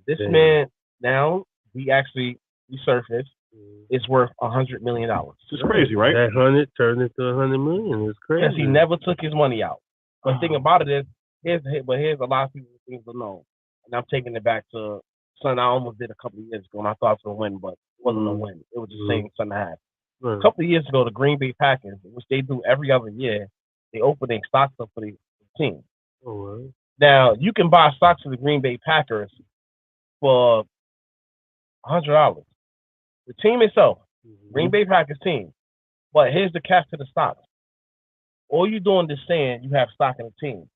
This man now, we resurfaced, is worth $100 million. It's crazy, right? That 100 turned into $100 million. It's crazy. Because he never took his money out. But the thing about it is, here's a lot of people things to know. And I'm taking it back to something I almost did a couple of years ago, and I thought it was a win, but it wasn't a win. It was the same something I had. A couple of years ago, the Green Bay Packers, which they do every other year, they open their stocks up for the team. Now, you can buy stocks for the Green Bay Packers for $100. The team itself, Green Bay Packers team. But here's the catch to the stocks. All you're doing is saying you have stock in the team.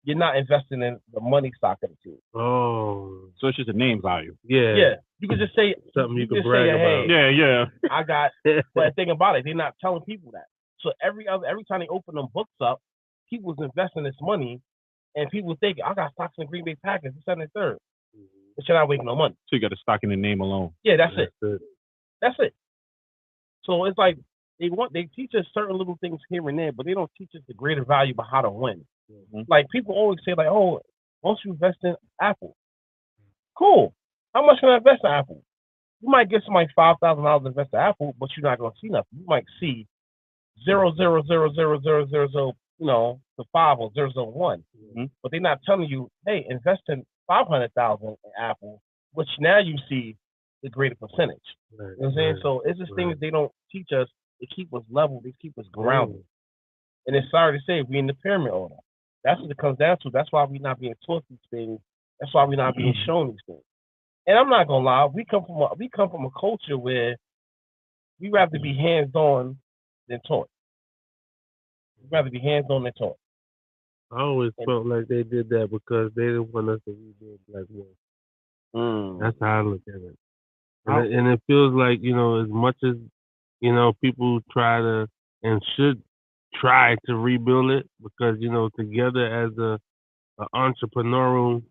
You're not investing in the money stock of the team. Oh. So it's just a name value. Yeah. You can just say something you can brag about. Yeah. I got, but the thing about it, they're not telling people that. So every time they open them books up, people's investing this money, and people think, I got stocks in the Green Bay Packers, this, and the third. But you're not making no money. So you got a stock in the name alone. Yeah, that's it. So it's like they teach us certain little things here and there, but they don't teach us the greater value about how to win. Like, people always say, like, oh, once you invest in Apple, cool. How much can I invest in Apple? You might get somebody $5,000 to invest in Apple, but you're not gonna see nothing. You might see 0.0000000, to 5 or 0.001. But they're not telling you, hey, invest in 500,000 in Apple, which now you see the greater percentage. You know what I'm saying? So it's just things they don't teach us They keep us level. They keep us grounded. And it's sorry to say, we in the pyramid order. That's what it comes down to. That's why we're not being taught these things. That's why we're not being shown these things. And I'm not gonna lie, we come from a culture where we rather be hands-on than taught. We'd rather be hands-on than taught. I always felt like they did that because they didn't want us to rebuild Black Wall. That's how I look at it. And it feels like, you know, as much as, you know, people try to and should try to rebuild it because, you know, together as a entrepreneurial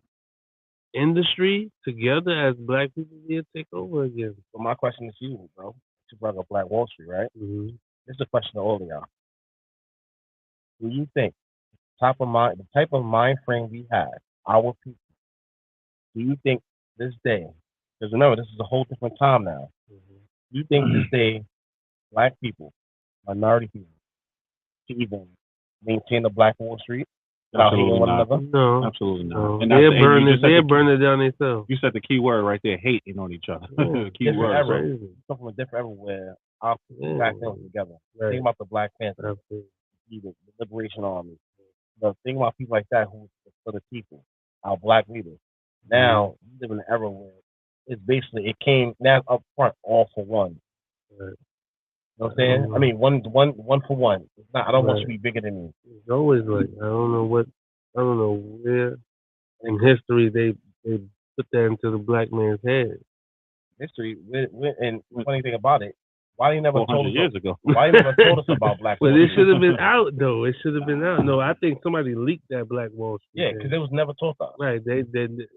industry, together as Black people, we take over again. So my question is you, bro. You brought up Black Wall Street, right? Mm-hmm. This is a question to all of y'all. Do you think the type of mind frame we have, our people, do you think this day, because remember, this is a whole different time now, do you think this day, Black people, minority people, can even maintain the Black Wall Street without hating one another? No. Absolutely not. No. And they'll burn it down themselves. You said the key word right there, hating on each other. Key word. Come from a different era where our Black men were together. Right. Think about the Black Panthers, the Liberation Army. Think about people like that who for the people, our Black leaders. Now we live in an era where it's basically it came now up front all for one. Right. You know what I'm saying? I mean one for one. It's not. I don't want you to be bigger than me. It's always like I don't know where in history they put that into the Black man's head. History, and funny thing about it, why they never told us years ago? Why they never told us about Black Wall Street? Street? It should have been out though. It should have been out. No, I think somebody leaked that Black Wall Street. Yeah, because it was never taught us. Right. They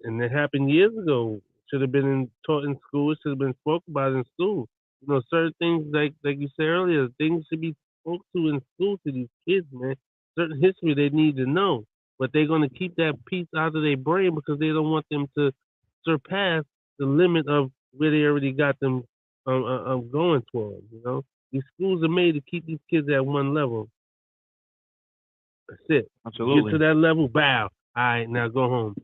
and it happened years ago. Should have been taught in school. It should have been spoke about in school. You know, certain things like you said earlier, things should be spoke to in school to these kids, man. Certain history they need to know, but they're gonna keep that piece out of their brain because they don't want them to surpass the limit of where they already got them going towards. You know, these schools are made to keep these kids at one level. That's it. Absolutely. Get to that level, bow. All right, now go home.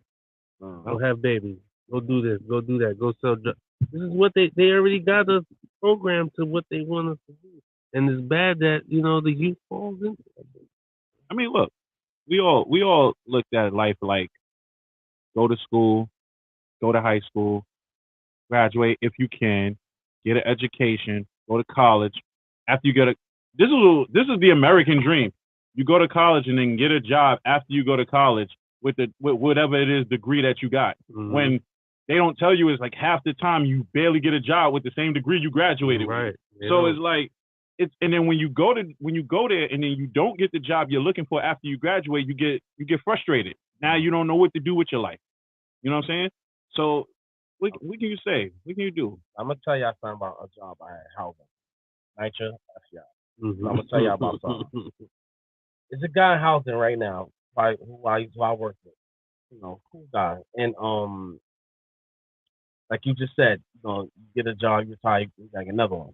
Go have babies. Go do this. Go do that. Go sell drugs. This is what they already got us programmed to what they want us to do. And it's bad that, you know, the youth falls into it. I mean, look, we all looked at life like go to school, go to high school, graduate if you can, get an education, go to college. After you get this is the American dream. You go to college and then get a job after you go to college with whatever it is degree that you got. Mm-hmm. When they don't tell you, it's like half the time you barely get a job with the same degree you graduated right. with. So it's like and then when you go there and then you don't get the job you're looking for after you graduate, you get frustrated. Now you don't know what to do with your life. You know what I'm saying? So what can you say? What can you do? I'm gonna tell y'all something about a job I had housing. Nitra, that's y'all. I'm gonna tell y'all about something. There's a guy in housing right now, who I work with. You know, cool guy. And like you just said, you know, you get a job, you retire, you gotta get another one.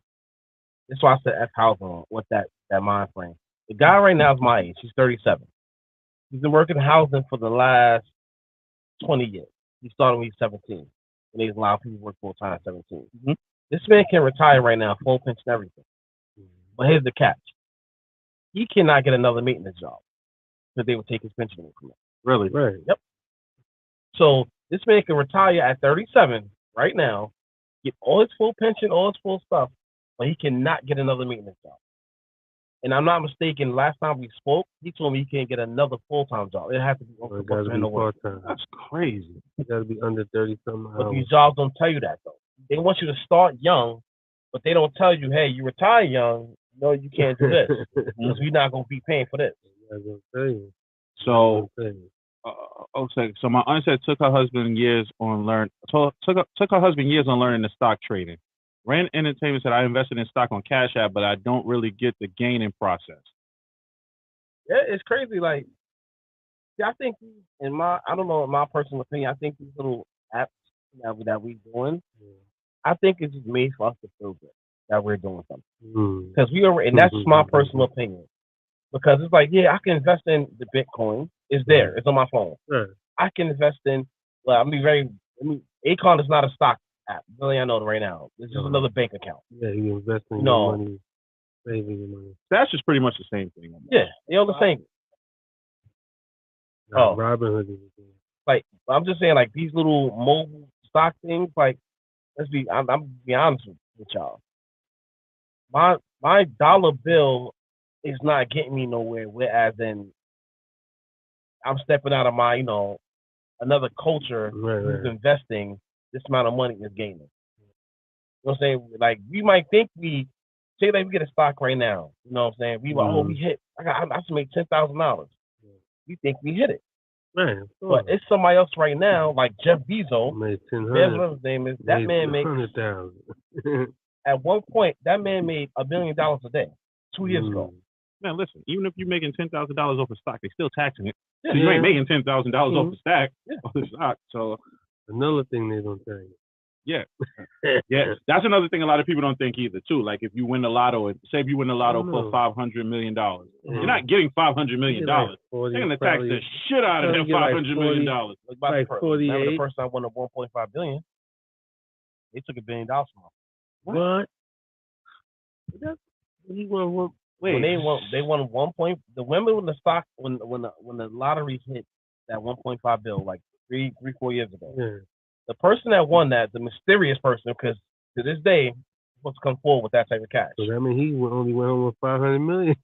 That's why I said F housing with that mind frame. The guy right now is my age. He's 37. He's been working in housing for the last 20 years. He started when he was 17. And there's a lot of people who work full time at 17. Mm-hmm. This man can retire right now, full pension, everything. But here's the catch. He cannot get another maintenance job because they would take his pension away from him. Really? Right. Yep. So this man can retire at 37 right now, get all his full pension, all his full stuff, but he cannot get another maintenance job. And I'm not mistaken, last time we spoke, he told me he can't get another full-time job. It has to be part-time. That's crazy. You got to be under 30-something hours. But these jobs don't tell you that, though. They want you to start young, but they don't tell you, hey, you retire young, no, you can't do this because we're not going to be paying for this. So, okay. So my aunt said took her husband years on learning the stock trading. Rand Entertainment said I invested in stock on Cash App, but I don't really get the gaining process. Yeah, it's crazy. Like, I think in my personal opinion, I think these little apps that we're doing, I think it's just made for us to feel good that we're doing something. Because and that's just my personal opinion. Because it's like, yeah, I can invest in the Bitcoin. It's there. It's on my phone. Sure. I can invest in. Well, Acorn is not a stock app. Really, I know it right now. It's just another bank account. Yeah, you invest in your money. Saving your money. That's just pretty much the same thing. Yeah, they all the same. Oh, Robinhood is the same. Like, I'm just saying, like, these little mobile stock things, like, I'm gonna be honest with y'all. My dollar bill is not getting me nowhere, whereas then I'm stepping out of my, another culture who's investing this amount of money is gaining. You know what I'm saying? Like, we might think we get a stock right now. You know what I'm saying? We hit. I should make $10,000. We think we hit it. Man, but it's somebody else right now, like Jeff Bezos. Made whatever his name is. That man makes $100,000. At one point, that man made $1 million a day 2 years ago. Man, listen, even if you're making $10,000 off a stock, they're still taxing it. Yeah. So you ain't making $10,000 off the stock. So another thing they don't tell you. Yeah. Yeah. That's another thing a lot of people don't think either, too. Like, if you win the lotto, say if you win the lotto for $500 million, you're not getting $500 million. They're going to tax the shit out of them $500 million. Like 48. Remember the person I won the $1.5 billion? They took $1 billion from him. What? He won one. Wait, they won 1 point. Remember when the stock when the lottery hit that 1.5 bill like 4 years ago? Yeah. The person that won that, the mysterious person, because to this day, supposed to come forward with that type of cash. So that means he only went home with $500 million.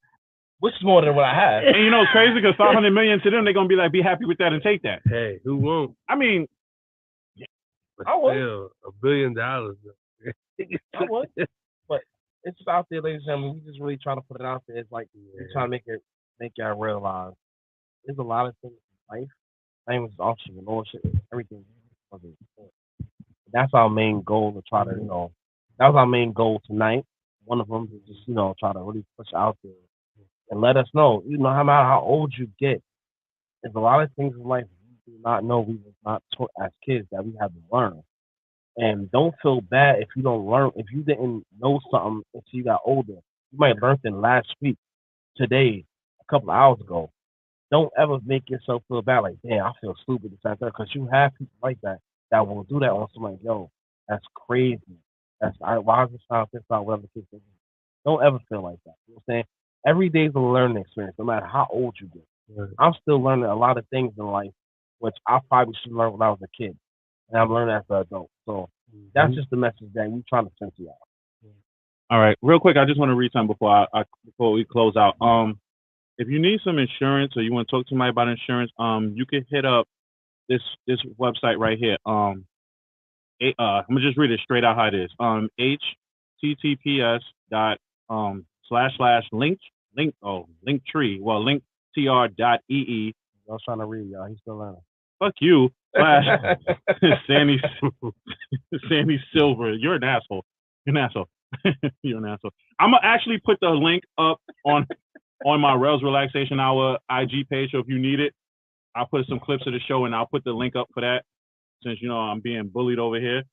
Which is more than what I had. And you know, it's crazy because $500 million to them, they're gonna be like, be happy with that and take that. Hey, who won't? I mean, I would. $1 billion. I would. But it's just out there, ladies and gentlemen. We just really trying to put it out there. It's like we're trying to make y'all realize there's a lot of things in life. I mean, it's entrepreneurship, everything. That's our main goal to try to, that was our main goal tonight. One of them is just, try to really push out there and let us know, no matter how old you get, there's a lot of things in life we do not know, we were not taught as kids that we have to learn. And don't feel bad if you don't learn, if you didn't know something until you got older. You might have learned it last week, today, a couple of hours ago. Don't ever make yourself feel bad, like, damn, I feel stupid this and that, because you have people like that will do that on somebody. Yo, that's crazy. Why is this not this not whatever the case is? Don't ever feel like that. You know what I'm saying? Every day is a learning experience, no matter how old you get. Right. I'm still learning a lot of things in life, which I probably should learn when I was a kid, and I'm learning as an adult. So that's just the message that we're trying to send to y'all. All right, real quick, I just want to read something before we close out. If you need some insurance or you want to talk to somebody about insurance, you can hit up this website right here. I'm gonna just read it straight out how it is. https://linktr.ee. I was trying to read, y'all. He's still learning. Fuck you. Sandy Silver. You're an asshole. You're an asshole. You're an asshole. I'm gonna actually put the link up on my Rellz Relaxation Hour IG page. So if you need it, I'll put some clips of the show and I'll put the link up for that. Since I'm being bullied over here.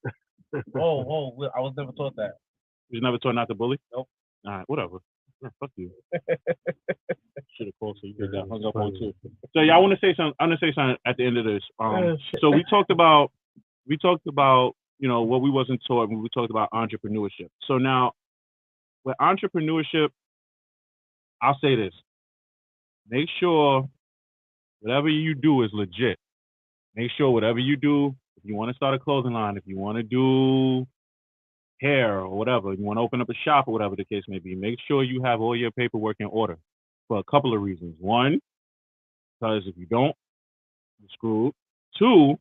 I was never taught that. You was never taught not to bully? Nope. All right, whatever. Yeah, fuck you. Should have called so you get that hung up on too. So yeah, I want to say something. I'm gonna say something at the end of this. So we talked about what we wasn't taught when we talked about entrepreneurship. So now with entrepreneurship, I'll say this: make sure whatever you do is legit. Make sure whatever you do, if you want to start a clothing line, if you want to do hair or whatever, if you want to open up a shop or whatever the case may be, make sure you have all your paperwork in order for a couple of reasons. One, because if you don't, you're screwed. Two,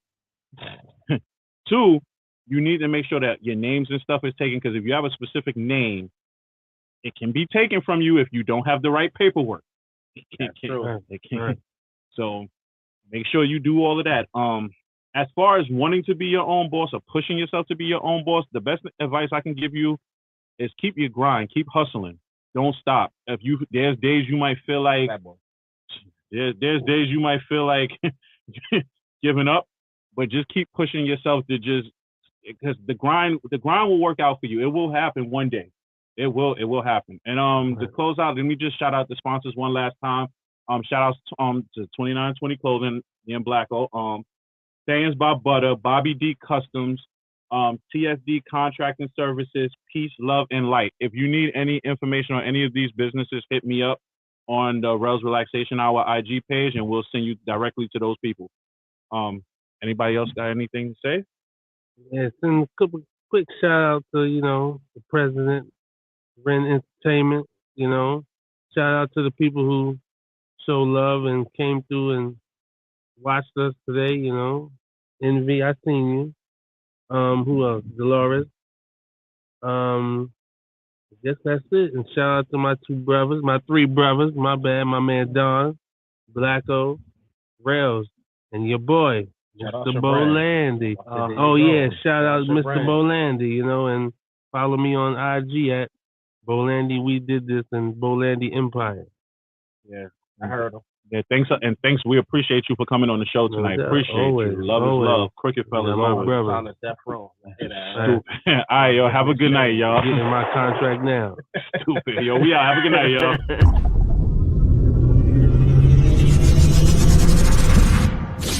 you need to make sure that your names and stuff is taken, because if you have a specific name, it can be taken from you if you don't have the right paperwork. It can. So make sure you do all of that. As far as wanting to be your own boss or pushing yourself to be your own boss, the best advice I can give you is keep your grind, keep hustling. Don't stop. There's days you might feel like giving up, but just keep pushing yourself because the grind will work out for you. It will happen one day. It will happen. And to close out, let me just shout out the sponsors one last time. Shout outs to 2920 Clothing in Blacko. Sayings by Butter, Bobby D Customs, TSD Contracting Services, Peace, Love, and Light. If you need any information on any of these businesses, hit me up on the Rellz Relaxation Hour IG page, and we'll send you directly to those people. Anybody else got anything to say? Yeah, send a quick shout out to, the president, Ren Entertainment, shout out to the people who show love and came through and watched us today, Envy, I seen you. Who else? Dolores. I guess that's it. And shout out to my three brothers, my man Don, Blacko, Rellz, and your boy, Mr. Bolandy. Shout out Mr. Bolandy, and follow me on IG at Bolandy We Did This and Bolandy Empire. Yeah, I heard him. Yeah, thanks. We appreciate you for coming on the show tonight. Appreciate you. Love is love. Cricket fellas, my always. brother. On the death row. All right, yo. Have a good night, y'all. Getting my contract now. Stupid. Yo, we out. Have a good night, y'all.